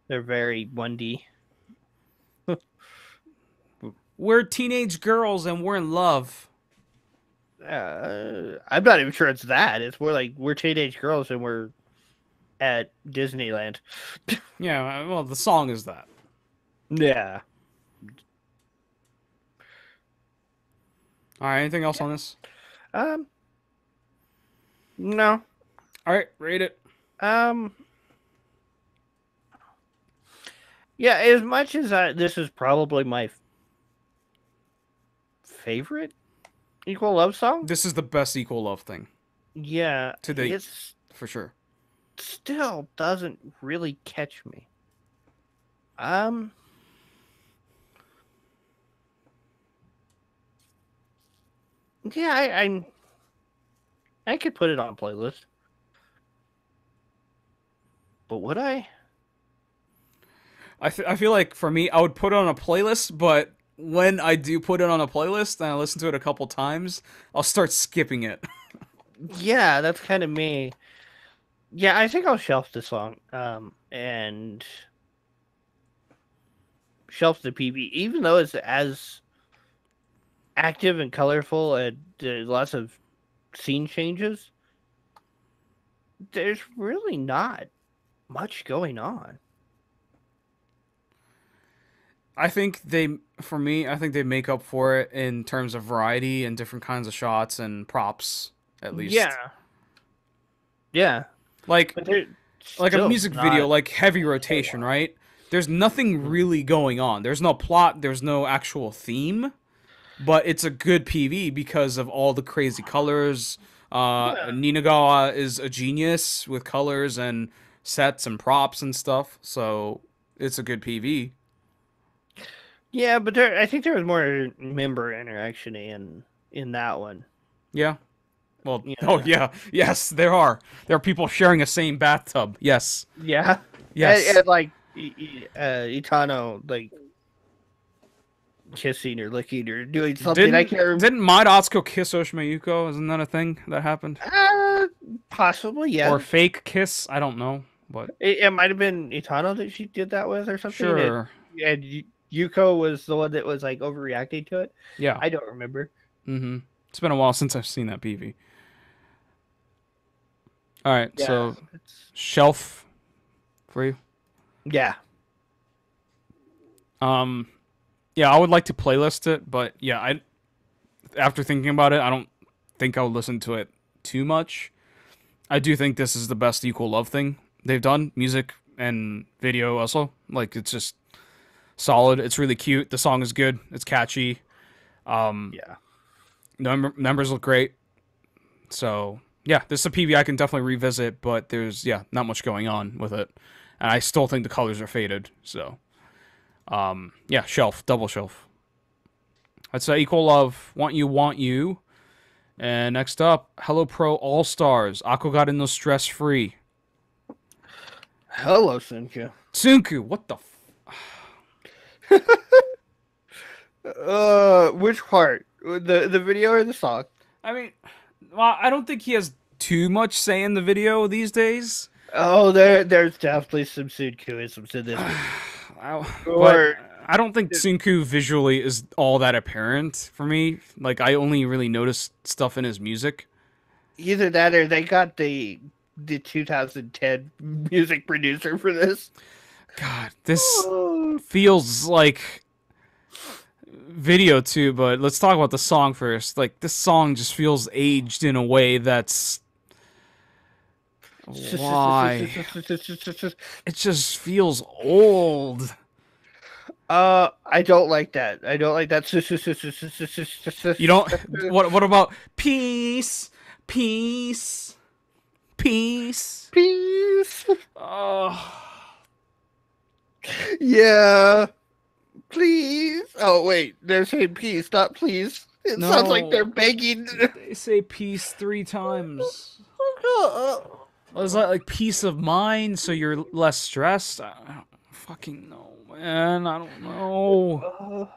They're very 1D. We're teenage girls and we're in love. I'm not even sure it's that. It's more like we're teenage girls and we're at Disneyland. Yeah, well, the song is that. Yeah. All right, anything else on this? Um, no. All right, rate it. Um, yeah, as much as this is probably my favorite Equal Love song. This is the best Equal Love thing. Yeah, To date, it's for sure. Still doesn't really catch me. Yeah, I could put it on playlist, but would I? I feel like for me, I would put it on a playlist, but when I do put it on a playlist and I listen to it a couple times, I'll start skipping it. Yeah, that's kind of me. Yeah, I think I'll shelf the song. And shelf the PV, even though it's as active and colorful and lots of scene changes. There's really not much going on. I think for me, I think they make up for it in terms of variety and different kinds of shots and props, at least. Yeah. Like a music not... video, like heavy rotation, right? There's nothing really going on. There's no plot. There's no actual theme, but it's a good PV because of all the crazy colors. Ninagawa is a genius with colors and sets and props and stuff, so it's a good PV. Yeah, but I think there was more member interaction in that one. Yeah. Well, yeah. Oh yeah, yes, there are. There are people sharing a same bathtub. Yes. Yeah. Yes. And like Itano, like kissing or licking or doing something. I can't remember. Didn't Maid Atsuko kiss Oshima Yuko? Isn't that a thing that happened? Possibly, yeah. Or fake kiss? I don't know, but it might have been Itano that she did that with or something. Sure. And Yuko was the one that was like overreacting to it. Yeah. I don't remember. Mm-hmm. It's been a while since I've seen that PV. All right, yeah, so shelf for you. Yeah. Yeah, I would like to playlist it, but yeah, after thinking about it, I don't think I would listen to it too much. I do think this is the best Equal Love thing they've done, music and video also. Like, it's just solid. It's really cute. The song is good. It's catchy. Yeah. Numbers look great. So, yeah, this is a PV I can definitely revisit, but there's, not much going on with it. And I still think the colors are faded, so... shelf, double shelf. That's Equal Love, Want You. And next up, Hello Pro All Stars, Akogaru no Stress Free. Hello, Sunku. Sunku, what the which part? The video or the song? I mean, well, I don't think he has too much say in the video these days. Oh, there's definitely some Sunkuisms in this. But I don't think Sunku visually is all that apparent for me. Like, I only really notice stuff in his music. Either that or they got the 2010 music producer for this. God, this feels like video too, but let's talk about the song first. Like, this song just feels aged in a way that's... Why? It just feels old. I don't like that. I don't like that. You don't... What about peace? Peace? Peace? Peace? Yeah. Please. Oh, wait. They're saying peace, not please. It sounds like they're begging. They say peace 3 times. Is that like peace of mind so you're less stressed? I don't fucking know, man. I don't know.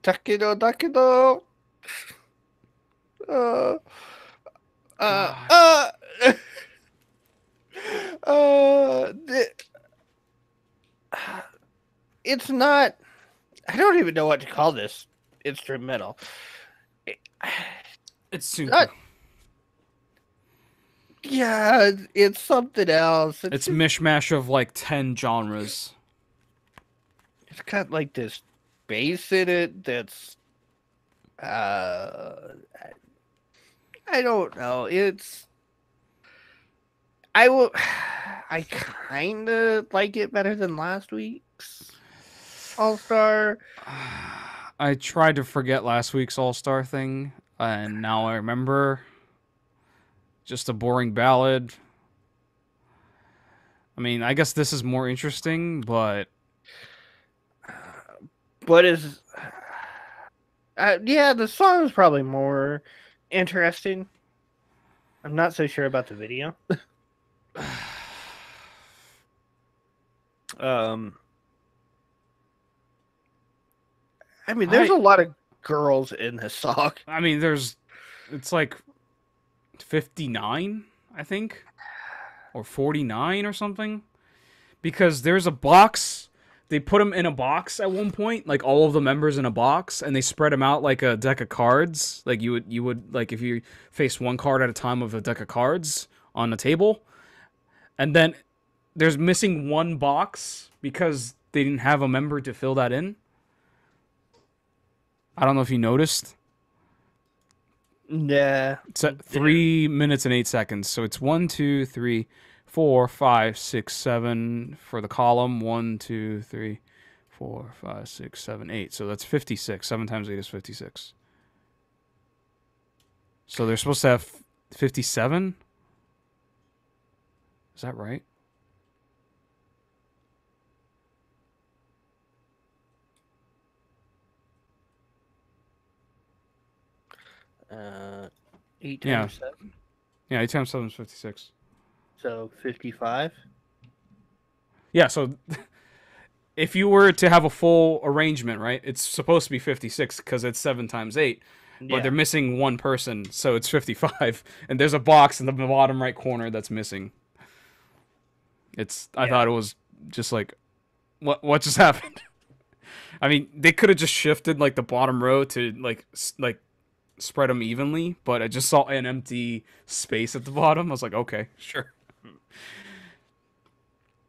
Dakedo. It's not... I don't even know what to call this instrumental. It's super. Yeah, it's something else. It's mishmash of like 10 genres. It's got like this bass in it that's I don't know. I kind of like it better than last week's All-Star. I tried to forget last week's All-Star thing, and now I remember. Just a boring ballad. I mean, I guess this is more interesting, but is yeah, the song is probably more interesting. I'm not so sure about the video. I mean, there's a lot of girls in this song. I mean, it's like 59, I think, or 49 or something, because there's a box. They put them in a box at one point, like all of the members in a box, and they spread them out like a deck of cards. Like you would like if you face one card at a time of a deck of cards on the table, and then there's missing one box because they didn't have a member to fill that in. I don't know if you noticed. Yeah. It's at 3 minutes and 8 seconds. So it's 1, 2, 3, 4, 5, 6, 7 for the column. 1, 2, 3, 4, 5, 6, 7, 8. So that's 56. 7 times 8 is 56. So they're supposed to have 57? Is that right? Uh, 8 times 7. Yeah, 8 times 7 is 56. So 55. Yeah, so if you were to have a full arrangement, right, it's supposed to be 56 because it's 7 times 8. But they're missing one person, so it's 55. And there's a box in the bottom right corner that's missing. I thought it was just like, what just happened? I mean, they could have just shifted like the bottom row to like spread them evenly, but I just saw an empty space at the bottom. I was like, okay, sure.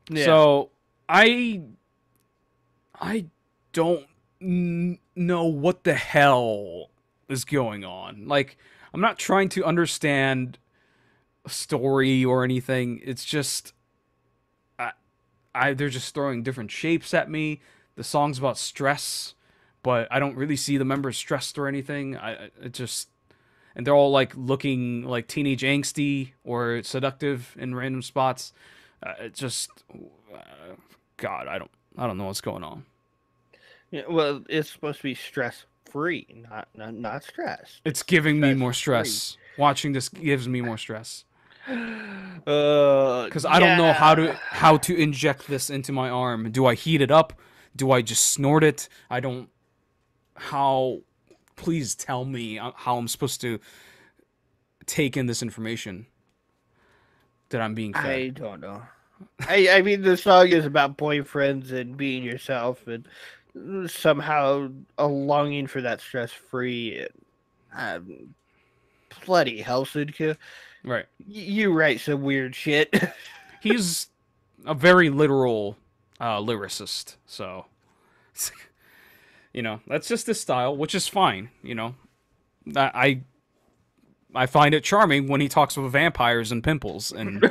Yeah. So I don't know what the hell is going on. Like, I'm not trying to understand a story or anything. It's just they're just throwing different shapes at me. The song's about stress, but I don't really see the members stressed or anything. And they're all like looking like teenage angsty or seductive in random spots. God, I don't know what's going on. Yeah, well, it's supposed to be stress free, not stress. It's giving me more stress. Watching this gives me more stress. Because I don't know how to inject this into my arm. Do I heat it up? Do I just snort it? I don't. How? Please tell me how I'm supposed to take in this information that I'm being fed. I don't know. I mean, the song is about boyfriends and being yourself, and somehow a longing for that stress-free. Bloody hell, Sudka. Right. You write some weird shit. He's a very literal lyricist, so that's just his style, which is fine. I find it charming when he talks about vampires and pimples and,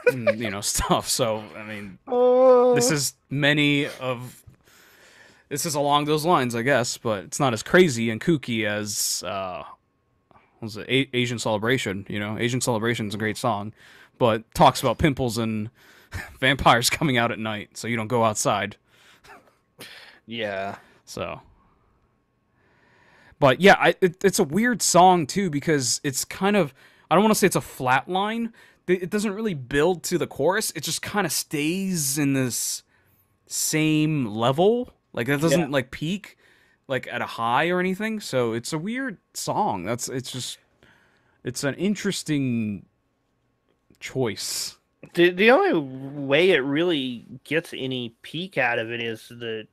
and stuff. So I mean, this is along those lines, I guess, but it's not as crazy and kooky as was it Asian Celebration? Asian Celebration is a great song, but talks about pimples and vampires coming out at night, so you don't go outside. Yeah. So, but yeah, it's a weird song too because it's kind of, I don't want to say it's a flat line. It doesn't really build to the chorus. It just kind of stays in this same level. Like it doesn't like peak like at a high or anything. So it's a weird song. It's an interesting choice. The only way it really gets any peak out of it is that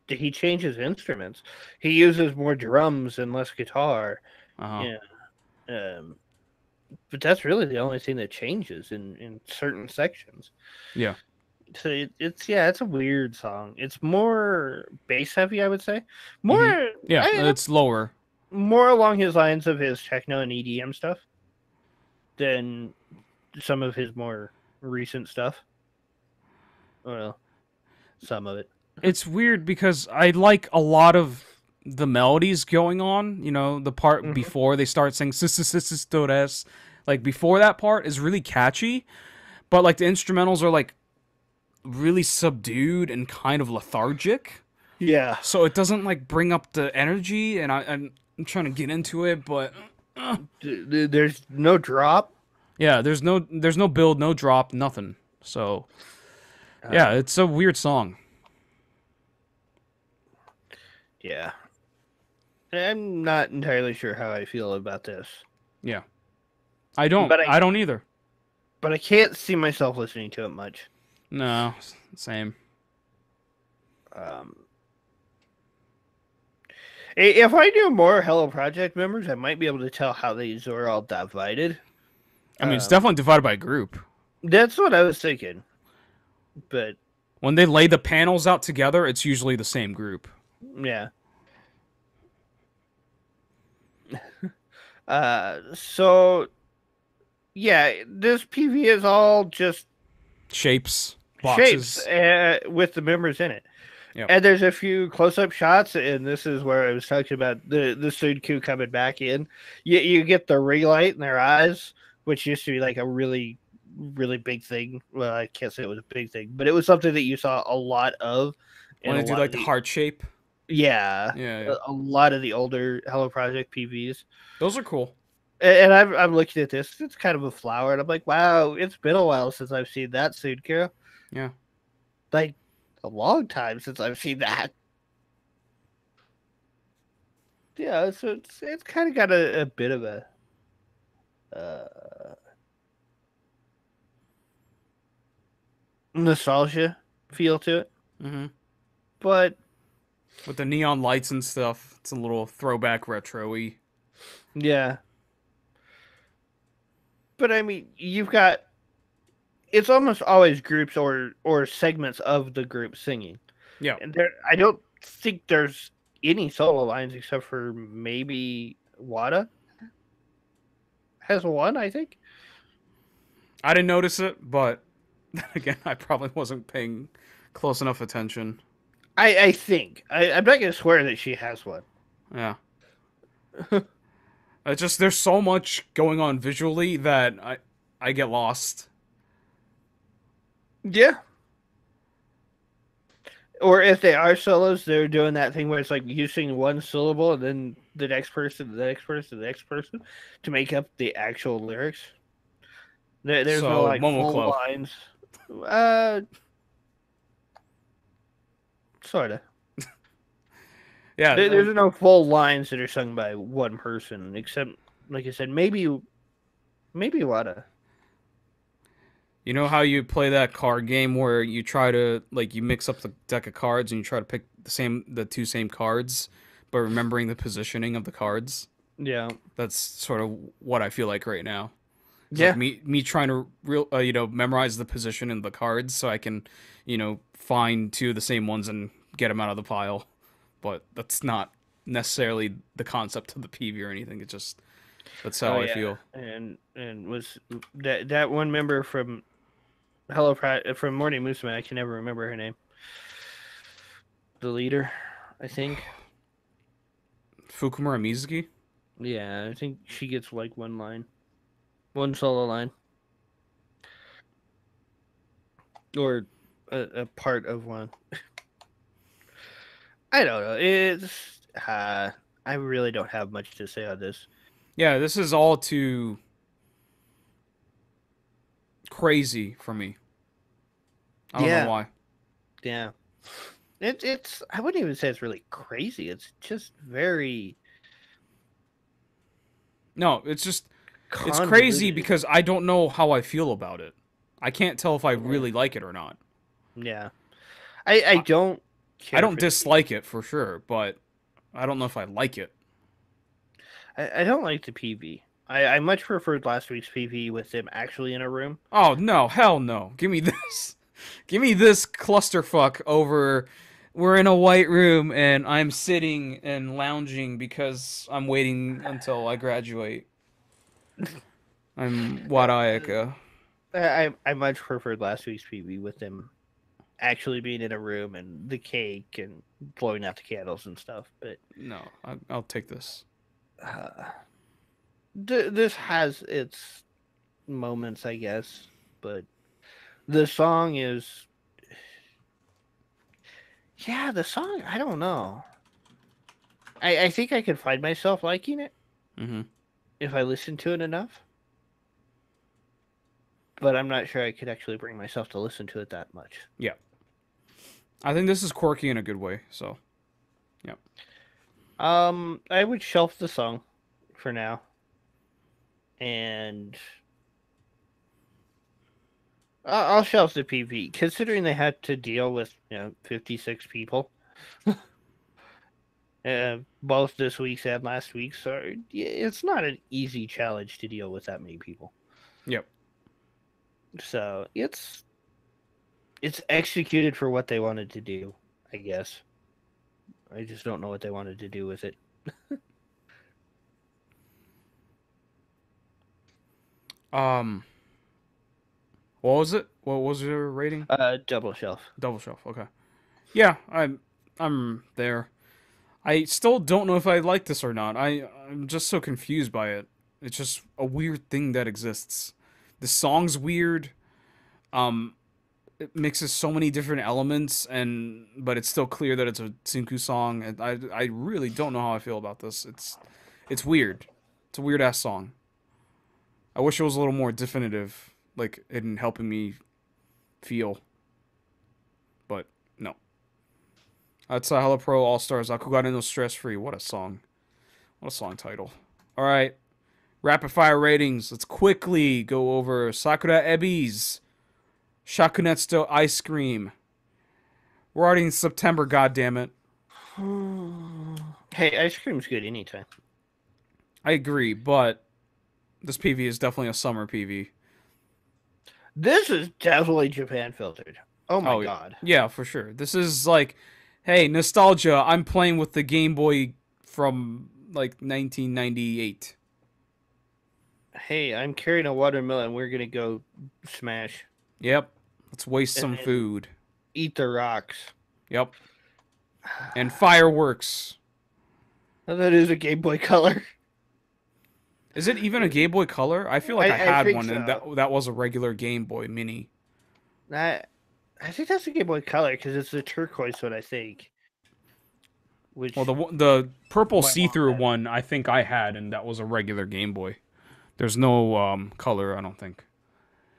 he changes instruments. He uses more drums and less guitar. Uh-huh. Yeah. But that's really the only thing that changes in certain sections. Yeah. So it's a weird song. It's more bass heavy, I would say. Hmm. More, Yeah, it's lower. more along his lines of his techno and EDM stuff than some of his more recent stuff. Well, some of it. It's weird because I like a lot of the melodies going on. You know, the part Hmm. before they start saying "sis," like before that part is really catchy, but like the instrumentals are like really subdued and kind of lethargic. Yeah. So it doesn't like bring up the energy, and I'm trying to get into it, but There's no drop. yeah, there's no build, no drop, nothing. So yeah, Um, it's a weird song. yeah. I'm not entirely sure how I feel about this, Yeah, I don't but I don't either. I can't see myself listening to it much. No, same. Um, if I knew more Hello Project members, I might be able to tell how these are all divided. I mean, it's Um, definitely divided by group. that's what I was thinking, but When they lay the panels out together, it's usually the same group. yeah. So yeah, this PV is all just Shapes, shapes boxes. with the members in it. Yep. And there's a few close-up shots, and this is where I was talking about the Sudoku coming back in. You get the ring light in their eyes, which used to be like a really, really big thing. Well, I can't say it was a big thing, but it was something that you saw a lot of in When a they do lot like of the the heart shape. yeah, Yeah, yeah. a lot of the older Hello Project PVs. Those are cool. And I'm looking at this. It's kind of a flower, and I'm like, wow, it's been a while since I've seen that Sudoku. Yeah. Like a long time since I've seen that. Yeah, so it's kind of got a bit of a nostalgia feel to it, Hmm. but With the neon lights and stuff, it's a little throwback retro-y. yeah. But I mean, you've got it's almost always groups or segments of the group singing, Yeah. and there I don't think there's any solo lines except for maybe Wada has one, I think. I didn't notice it, but again, I probably wasn't paying close enough attention. I think I'm not gonna swear that she has one. Yeah. It's just there's so much going on visually that I get lost. Yeah. Or if they are solos, they're doing that thing where it's like you sing one syllable and then the next person, the next person, the next person to make up the actual lyrics. There's no So like full Momoclo. lines. Uh, sorta. Yeah, There's no full lines that are sung by one person, except like I said, maybe Wada. you know how you play that card game where you try to like you mix up the deck of cards and you try to pick the two same cards, but remembering the positioning of the cards. Yeah. That's sort of what I feel like right now. It's like Yeah. me trying to memorize the position in the cards so I can, find two of the same ones and get them out of the pile. But that's not necessarily the concept of the PV or anything. It's just that's Oh how I yeah. feel. And was that one member from from Morning Musume? I can never remember her name. The leader, I think. Fukumura Mizuki. Yeah, I think she gets like one solo line, or a part of one. I don't know. It's I really don't have much to say on this. Yeah, this is all too crazy for me. I don't know Yeah, why. yeah. It's I wouldn't even say it's really crazy. It's just very No, it's crazy convoluted. because I don't know how I feel about it. I can't tell if I Yeah. really like it or not. Yeah. I I, don't I care don't for the dislike it for sure, but I don't know if I like it. I don't like the PV. I much preferred last week's PV with them actually in a room. Oh no, hell no. Give me this. Give me this clusterfuck over. We're in a white room and I'm sitting and lounging because I'm waiting until I graduate. I'm Wadaika. I much preferred last week's PV with them actually being in a room and the cake and blowing out the candles and stuff. But No, I'll take this. This has its moments, I guess, but the song is, yeah, the song, I don't know. I think I could find myself liking it if I listen to it enough, but I'm not sure I could actually bring myself to listen to it that much. Yeah. I think this is quirky in a good way, so yeah. I would shelf the song for now. And I'll shelf the PV, considering they had to deal with 56 people, both this week's and last week. So it's not an easy challenge to deal with that many people. Yep. So it's executed for what they wanted to do, I guess. I just don't know what they wanted to do with it. What was it? What was your rating? Double shelf. Double shelf. Okay. Yeah, I'm there. I still don't know if I like this or not. I'm just so confused by it. It's just a weird thing that exists. The song's weird. It mixes so many different elements, but it's still clear that it's a Tsinku song. And I really don't know how I feel about this. It's weird. It's a weird ass song. I wish it was a little more definitive, like in helping me feel. But no. That's Hello Pro All Stars. Akugane no Stress Free. What a song. What a song title. All right. Rapid fire ratings. Let's quickly go over Sakura Ebis. Shakunetsu Ice Cream. We're already in September, goddammit. Hey, ice cream's good anytime. I agree, but this PV is definitely a summer PV. This is definitely Japan filtered. Oh my god. Yeah, for sure. This is like, hey, nostalgia. I'm playing with the Game Boy from like 1998. Hey, I'm carrying a watermelon. We're gonna go smash. Yep. Let's waste some food. Eat the rocks. Yep. And fireworks. Oh, that is a Game Boy Color. Is it even a Game Boy Color? I feel like I had one, so. and that was a regular Game Boy Mini. I think that's a Game Boy Color because it's the turquoise one, I think. Well, the purple see-through one, I think I had, and that was a regular Game Boy. There's no color, I don't think.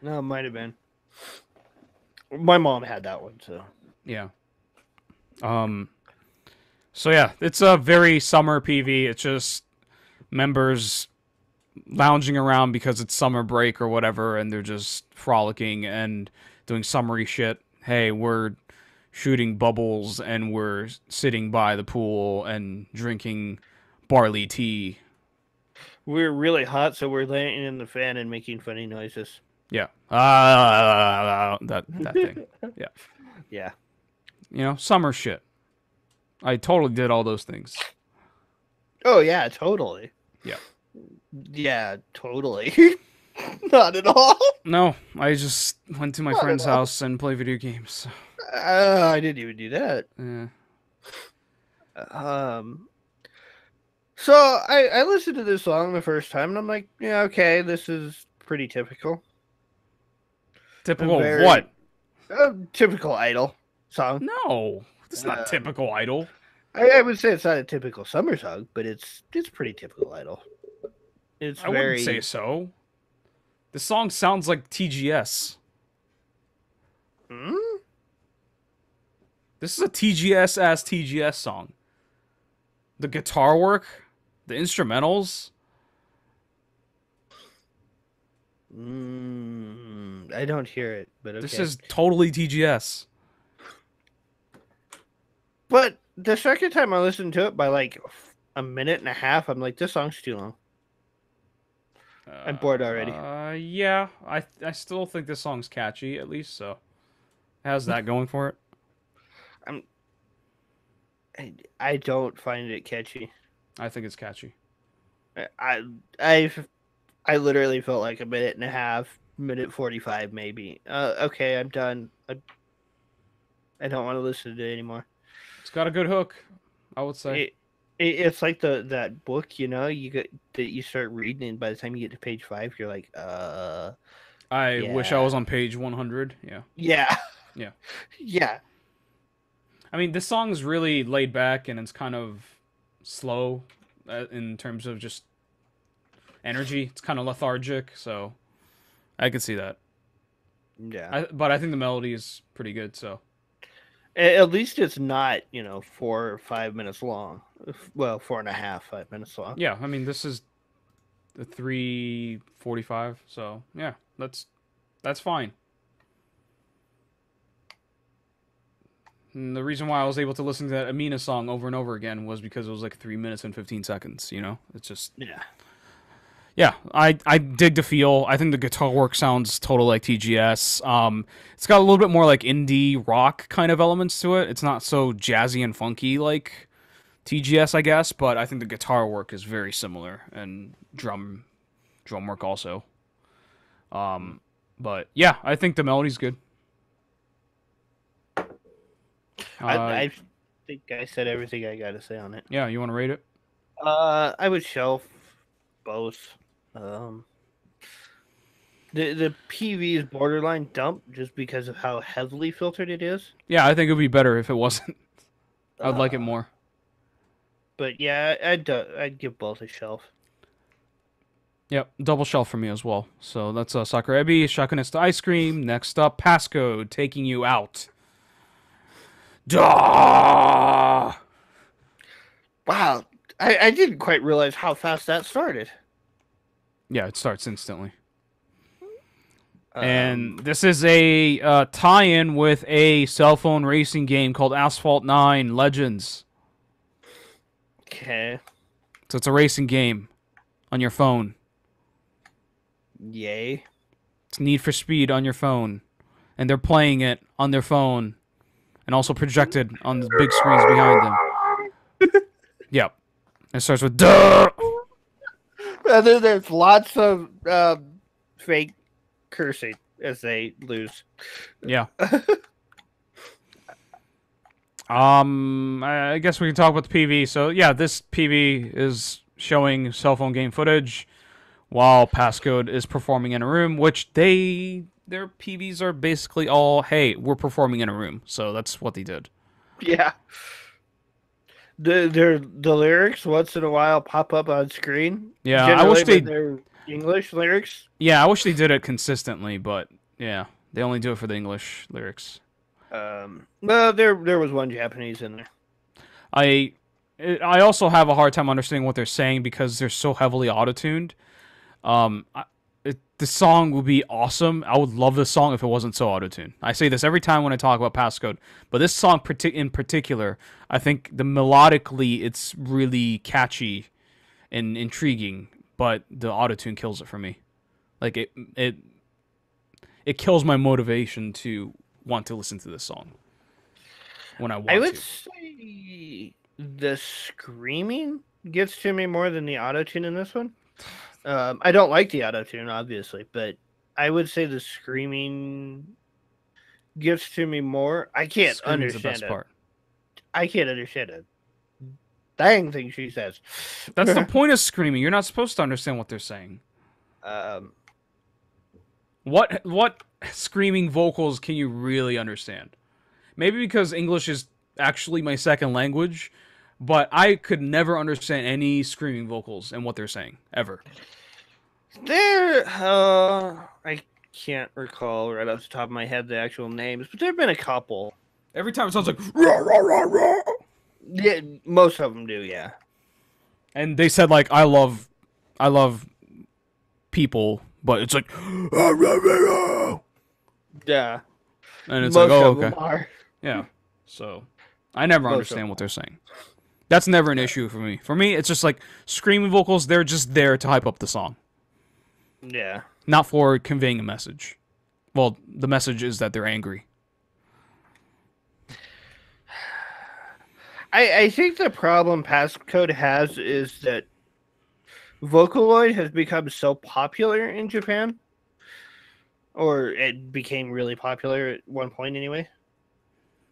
No, it might have been. My mom had that one, so. Yeah. So yeah, it's a very summer PV. It's just members lounging around because it's summer break or whatever, and they're just frolicking and doing summery shit. Hey, we're shooting bubbles and we're sitting by the pool and drinking barley tea. We're really hot, so we're laying in the fan and making funny noises. Yeah. That thing. Yeah. Yeah. You know, summer shit. I totally did all those things. Oh, yeah, totally. Yeah. Yeah, totally. Not at all. No, I just went to my friend's house and played video games. I didn't even do that. Yeah. So I listened to this song the first time, and I'm like, yeah, okay, this is pretty typical. Typical what? Typical Idol song. No, it's not typical Idol. I would say it's not a typical summer song, but it's pretty typical Idol. I wouldn't say so. The song sounds like TGS. Hmm? This is a TGS-ass TGS song. The guitar work, the instrumentals. I don't hear it, but okay. This is totally TGS. But the second time I listened to it by like a minute and a half, I'm like, this song's too long. I'm bored already. Yeah, I still think this song's catchy, at least so. has that going for it. I'm, I don't find it catchy. I think it's catchy. I I I literally felt like a minute and a half, minute 45 maybe. Okay, I'm done. I don't want to listen to it anymore. It's got a good hook, I would say. It's like that book, you get that you start reading, and by the time you get to page 5, you're like, I wish I yeah, was on page 100. Yeah. yeah, Yeah. yeah, I mean, this song is really laid back and it's kind of slow in terms of just energy. It's kind of lethargic, so I could see that. yeah. But I think the melody is pretty good, so. At least it's not 4 or 5 minutes long. Well, 4.5, 5 minutes long. Yeah, I mean, this is the 3:45, so yeah, that's fine. And the reason why I was able to listen to that amiinA song over and over again was because it was like 3 minutes and 15 seconds, It's just... Yeah. Yeah, I dig the feel. I think the guitar work sounds totally like TGS. It's got a little bit more like indie rock kind of elements to it. It's not so jazzy and funky like TGS, I guess, but I think the guitar work is very similar, and drum work also. But yeah, I think the melody's good. I think I said everything I got to say on it. Yeah, you want to rate it? I would shelf both. The PV is borderline dump just because of how heavily filtered it is. Yeah, I think it would be better if it wasn't. I would like it more. But yeah, I'd give both a shelf. Yep, double shelf for me as well. So that's Sakura Ebis, Shakunista Ice Cream. Next up, PassCode, Taking You Out. Duh! Wow, I didn't quite realize how fast that started. Yeah, it starts instantly. And this is a tie-in with a cell phone racing game called Asphalt 9 Legends. Okay. So it's a racing game on your phone. Yay. It's Need for Speed on your phone. And they're playing it on their phone. And also projected on the big screens behind them. Yep. It starts with duh! And then there's lots of fake cursing as they lose. Yeah. I guess we can talk about the PV. So yeah, this PV is showing cell phone game footage while PassCode is performing in a room, which their PVs are basically all, hey, we're performing in a room. So that's what they did. Yeah. The lyrics once in a while pop up on screen. Yeah, generally, I wish they're English lyrics. Yeah, I wish they did it consistently, but yeah, they only do it for the English lyrics. Well, there was one Japanese in there. I also have a hard time understanding what they're saying because they're so heavily auto-tuned. The song would be awesome. I would love this song if it wasn't so auto-tuned. I say this every time when I talk about PassCode, but this song in particular, I think melodically it's really catchy and intriguing, but the auto-tune kills it for me. Like it kills my motivation to want to listen to this song when I want to. I would say the screaming gets to me more than the auto-tune in this one. I don't like the auto-tune, obviously, but I would say the screaming gets to me more. I can't understand the best part. I can't understand a dang thing she says. That's the point of screaming. You're not supposed to understand what they're saying. What screaming vocals can you really understand? Maybe because English is actually my second language, but I could never understand any screaming vocals and what they're saying ever. I can't recall right off the top of my head the actual names, but there have been a couple. Every time it sounds like rah, rah, rah, rah. Yeah, most of them do, yeah. And they said like I love people, but it's like rah, rah, rah, rah. Yeah. And it's most like, oh, of them okay. are. Yeah. So I never understand what they're saying. That's never an issue for me. For me, it's just like screaming vocals, they're just there to hype up the song. Yeah. Not for conveying a message. Well, the message is that they're angry. I think the problem PassCode has is that Vocaloid has become so popular in Japan, or it became really popular at one point anyway.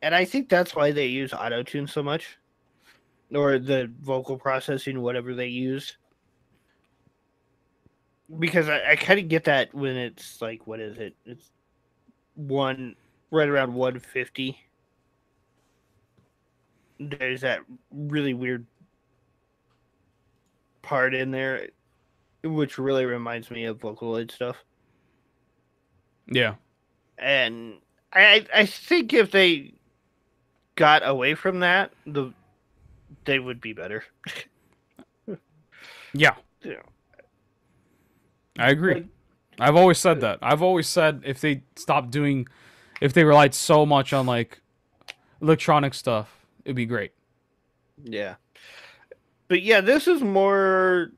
And I think that's why they use autotune so much, or the vocal processing, whatever they use. Because I kind of get that when it's like, what is it? It's right around 150. There's that really weird part in there, which really reminds me of Vocaloid stuff. Yeah. And I think if they got away from that, they would be better. Yeah. Yeah. I agree. Like, I've always said that. I've always said if they relied so much on like electronic stuff, it'd be great. yeah. But yeah, this is more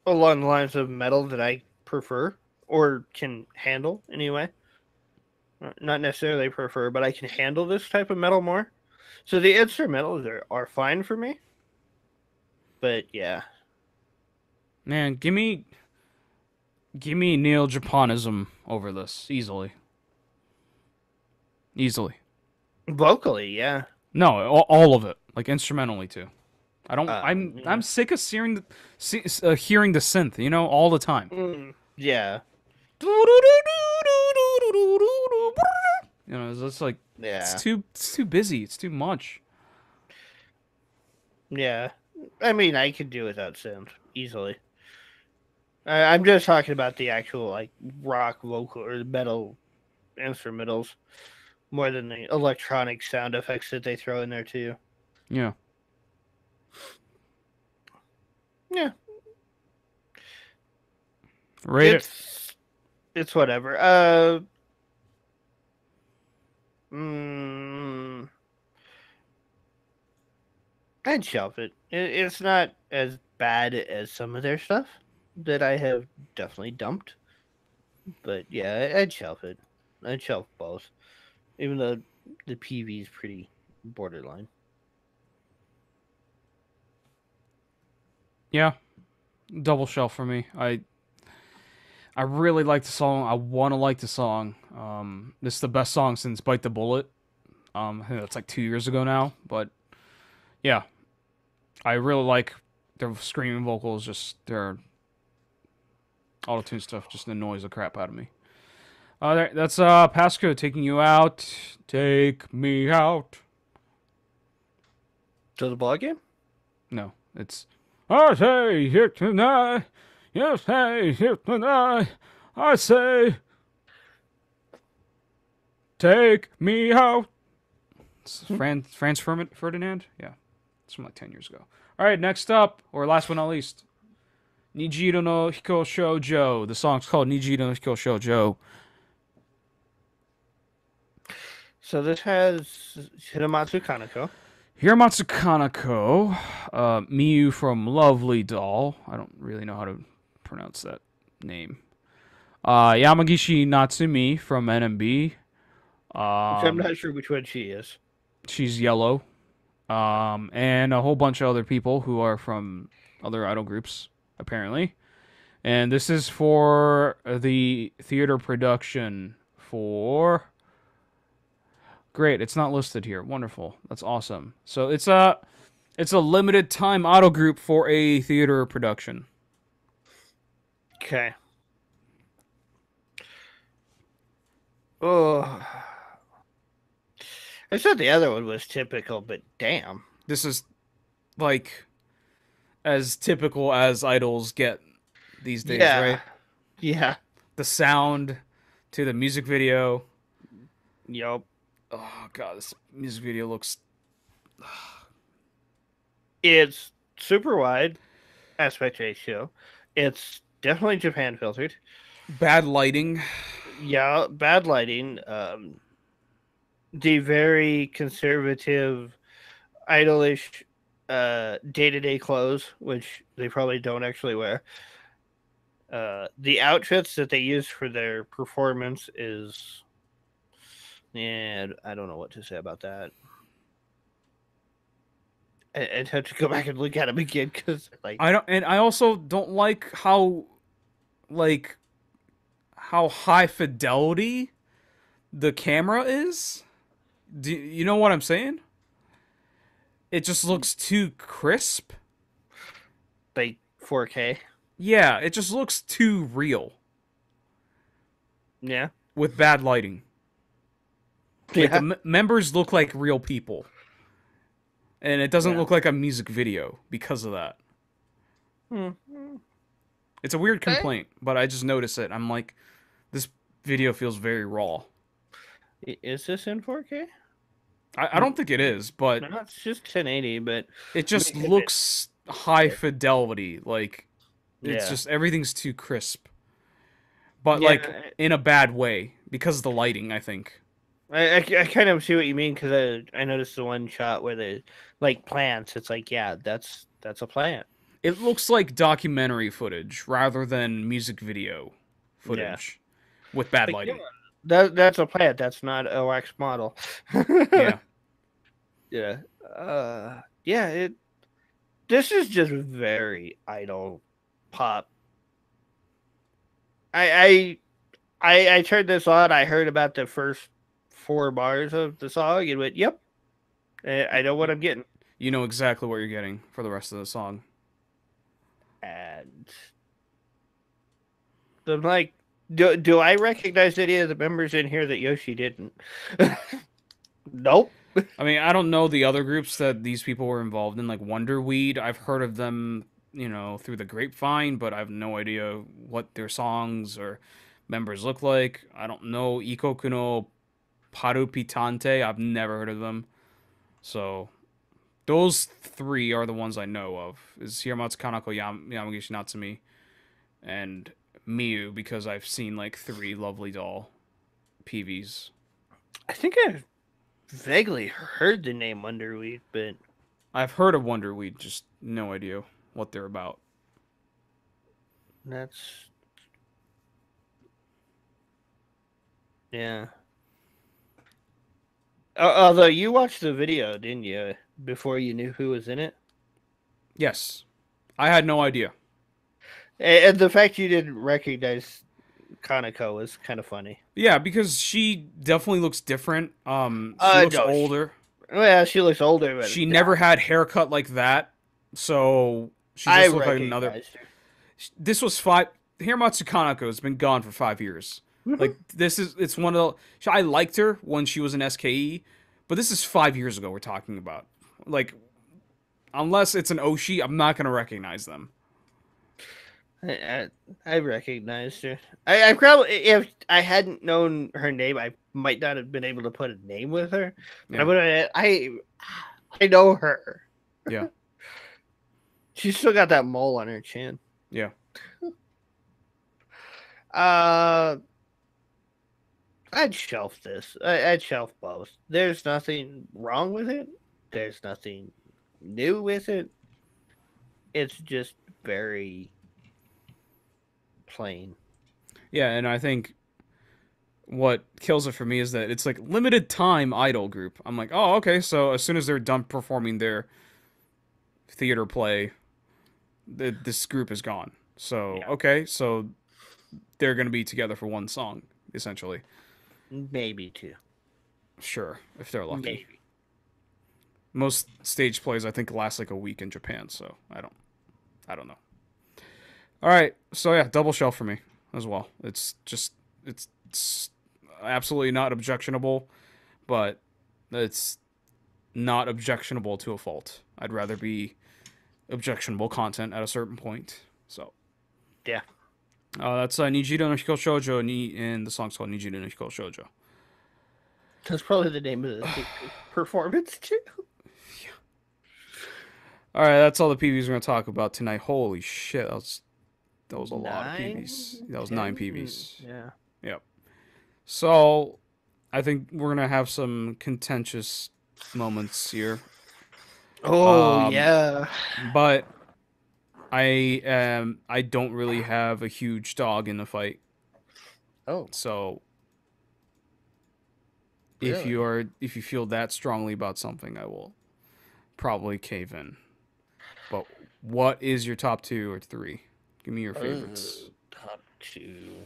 along the lines of metal that I prefer or can handle anyway. Not necessarily prefer, but I can handle this type of metal more. So the instrumentals are fine for me. But yeah. Man, give me NEO Japonism over this easily. Easily. Vocally, yeah. No, all of it, like instrumentally too. I don't. Yeah. I'm sick of hearing hearing the synth, all the time. Yeah. It's just like Yeah. it's too busy. It's too much. Yeah. I mean, I could do without synth easily. I'm just talking about the actual like rock vocal or metal instrumentals more than the electronic sound effects that they throw in there too. Yeah. Yeah. Rate it's whatever. I'd shelf it. It's not as bad as some of their stuff that I have definitely dumped. But yeah, I'd shelf it. I'd shelf both. Even though the PV is pretty borderline. Yeah. Double shelf for me. I really like the song. I want to like the song. This is the best song since Bite the Bullet. I think that's like 2 years ago now. But yeah, I really like their screaming vocals. Just their auto-tune stuff just annoys the crap out of me. That's PassCode taking you out. Take me out. To the ball game? No, it's I say here tonight. Yes, hey, here tonight. I say take me out. It's Franz Ferdinand? Yeah. It's from like 10 years ago. Alright, next up, or last but not least, Nijiiro no Hikou Shoujo. The song's called Nijiiro no Hikou Shoujo. So this has Hiramatsu Kaneko. Hiramatsu Kaneko, Miyu from Lovely Doll. I don't really know how to pronounce that name. Yamagishi Natsumi from NMB. I'm not sure which one she is. She's yellow. And a whole bunch of other people who are from other idol groups, apparently. And this is for the theater production for... Great, it's not listed here. Wonderful. That's awesome. So it's a limited time idol group for a theater production. Okay. Oh. I said the other one was typical, but damn. This is like as typical as idols get these days, right? Yeah. The sound to the music video. Yup. Oh god, this music video looks... It's super wide aspect ratio. It's definitely Japan filtered. Bad lighting. Yeah, bad lighting. The very conservative, idolish, day-to-day clothes, which they probably don't actually wear. The outfits that they use for their performance is... Yeah, I don't know what to say about that. I'd have to go back and look at them again because like I also don't like like how high fidelity the camera is. Do you know what I'm saying? It just looks too crisp. like 4K. Yeah, it just looks too real Yeah. with bad lighting. Like the Yeah. members look like real people, and it doesn't Yeah. look like a music video because of that. Hmm. It's a weird Okay. complaint, but I just notice it. I'm like, this video feels very raw. Is this in 4K? I don't think it is, but No, it's just 1080, but it I mean, just looks high fidelity. Like it's yeah. just everything's too crisp, but like Yeah, in a bad way because of the lighting. I think. I kind of see what you mean because I noticed the one shot where they like plants. It's like, yeah, that's a plant. It looks like documentary footage rather than music video Yeah, footage with bad like yeah, lighting. that's a plant. That's not a wax model. Yeah. Yeah. Yeah. This is just very idol pop. I turned this on. I heard about the first 4 bars of the song and went, "Yep, I know what I'm getting." You know exactly what you're getting for the rest of the song. And I'm like, do I recognize any of the members in here that Yoshi didn't? Nope. I mean, I don't know the other groups that these people were involved in, like Wonderweed. I've heard of them, through the grapevine, but I have no idea what their songs or members look like. I don't know Ikoku no Parupitante. I've never heard of them. So those three are the ones I know of. Is Hiramatsu Kanako, Yamagishi Natsumi, and Miyu, because I've seen like 3 Lovely Doll PVs. I think I've vaguely heard the name Underweed, but I've heard of Wonderweed, just no idea what they're about. that's yeah. Although you watched the video, didn't you? Before you knew who was in it, Yes. I had no idea. and the fact you didn't recognize Kanako was kind of funny. Yeah, because she definitely looks different. She looks No, older. Well, she looks older, but She never had haircut like that, so she I just looked like another. recognized her. This was 5. Hiramatsu Kanako has been gone for 5 years. Like it's one of the. I liked her when she was in SKE, but this is 5 years ago. We're talking about like, unless it's an Oshi, I'm not gonna recognize them. I recognized her. I probably, if I hadn't known her name, I might not have been able to put a name with her. Yeah. But I know her. Yeah. She's still got that mole on her chin. Yeah. I'd shelf this. I'd shelf both. There's nothing wrong with it. There's nothing new with it. It's just very plain. Yeah, and I think what kills it for me is that it's like limited time idol group. I'm like, oh, okay, so as soon as they're done performing their theater play, this group is gone. So, Yeah. okay, so they're going to be together for one song, essentially. Maybe two. Sure, if they're lucky. Maybe. Most stage plays, I think, last like a week in Japan, so I don't know. All right, so yeah, double shelf for me as well. It's absolutely not objectionable, but it's not objectionable to a fault. I'd rather be objectionable content at a certain point. So Yeah. that's Nijiiro no Hikou Shoujo, and the song's called Nijiiro no Hikou Shoujo. That's probably the name of the performance too. All right, that's all the PVs we're gonna talk about tonight. Holy shit, that was a lot of 9, PVs. That was 9 PVs. Yeah. Yep. So I think we're gonna have some contentious moments here. Oh yeah. But I don't really have a huge dog in the fight. Oh. So Really? if you feel that strongly about something, I will probably cave in. But what is your top 2 or 3? Give me your favorites. Top 2.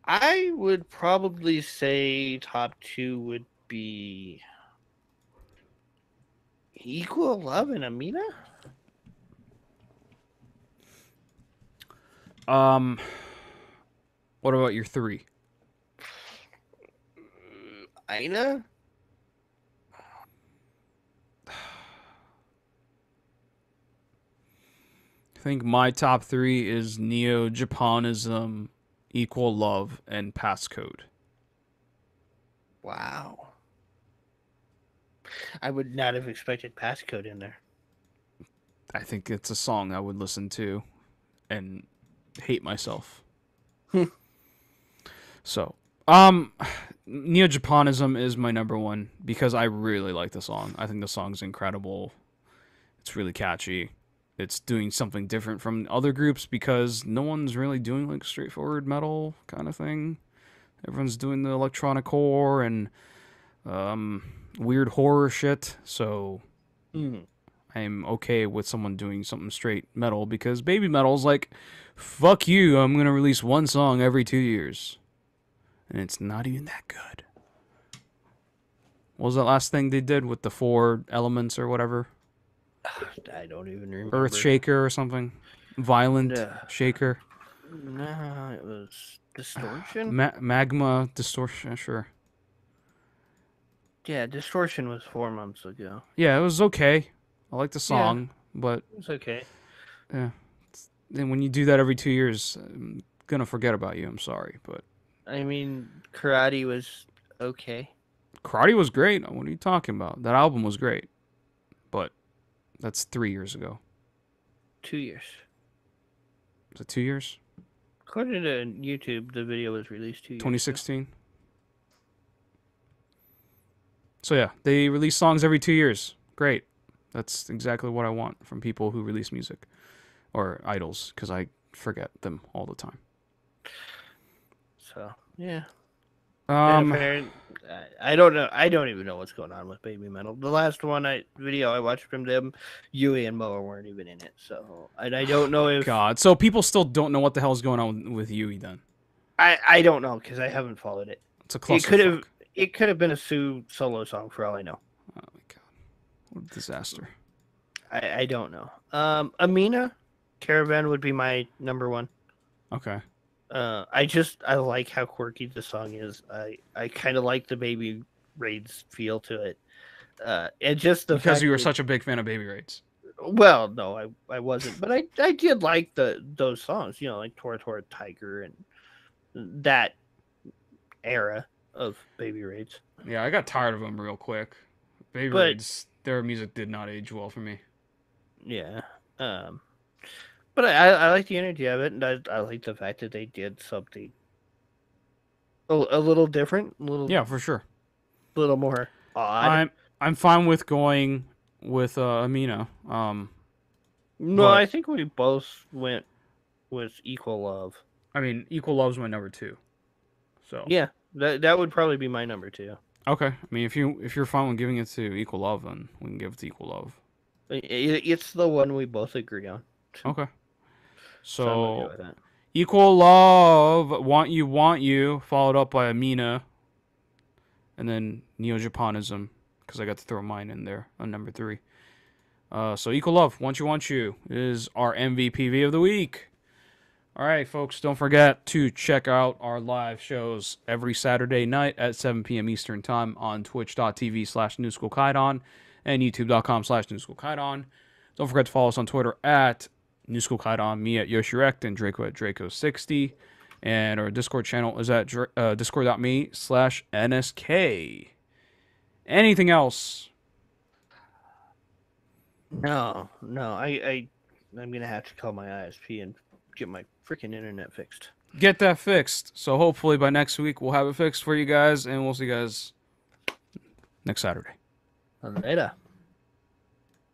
I would probably say top 2 would be Equal Love and amiinA. What about your 3? Aina? I think my top 3 is NEO Japonism, Equal Love, and PassCode. Wow. I would not have expected PassCode in there. I think it's a song I would listen to and hate myself. So, NEO Japonism is my number 1 because I really like the song. I think the song's incredible. It's really catchy. It's doing something different from other groups because no one's really doing like straightforward metal kind of thing. Everyone's doing the electronic core and weird horror shit. So I'm okay with someone doing something straight metal because baby metal's like, fuck you, I'm gonna release one song every 2 years. And it's not even that good. What was that last thing they did with the 4 elements or whatever? I don't even remember. Earth Shaker or something? Violent Shaker? No, it was Distortion? Magma Distortion, sure. Yeah, Distortion was 4 months ago. Yeah, it was okay. I like the song, but... It was okay. Yeah. And when you do that every 2 years, I'm gonna forget about you, I'm sorry, but... I mean, Karate was okay. Karate was great. What are you talking about? That album was great. But that's 3 years ago. 2 years. Was it 2 years? According to YouTube, the video was released 2 years 2016. So yeah, they release songs every 2 years. Great. That's exactly what I want from people who release music. Or idols, because I forget them all the time. So, yeah. I don't know. I don't even know what's going on with Baby Metal. The last video I watched from them, Yui and Moa weren't even in it. So I don't know if God. So people still don't know what the hell's going on with Yui then. I don't know because I haven't followed it. It's a clusterfuck. It could have been a Sue solo song for all I know. Oh my God, what a disaster. I don't know. amiinA, Caravan would be my number 1. Okay. I like how quirky the song is. I kind of like the Baby Raids feel to it. And just the because you were such a big fan of Baby Raids. Well, no, I wasn't, but I did like those songs, like Tora Tora Tiger and that era of Baby Raids. Yeah, I got tired of them real quick. Baby Raids, their music did not age well for me. Yeah. But I like the energy of it, and I like the fact that they did something a little different, yeah, for sure, a little more odd. I'm fine with going with amiinA. No, I think we both went with Equal Love. I mean, Equal Love's my number 2. So yeah, that would probably be my number 2. Okay, I mean, if you're fine with giving it to Equal Love, then we can give it to Equal Love. It's the one we both agree on. Okay. So, Equal Love, Want You, followed up by amiinA, and then NEO Japonism, because I got to throw mine in there on number 3. So Equal Love, Want You, is our MVPV of the week. All right, folks, don't forget to check out our live shows every Saturday night at 7 p.m. Eastern Time on twitch.tv/Schook Kaidan and youtube.com/Schook Kaidan. Don't forget to follow us on Twitter at Schook Kaidan, me at Yoshirect, and Draco at Draco60. And our Discord channel is at discord.me/NSK. Anything else? No. I'm going to have to call my ISP and get my freaking internet fixed. Get that fixed. So hopefully by next week we'll have it fixed for you guys, and we'll see you guys next Saturday. Later.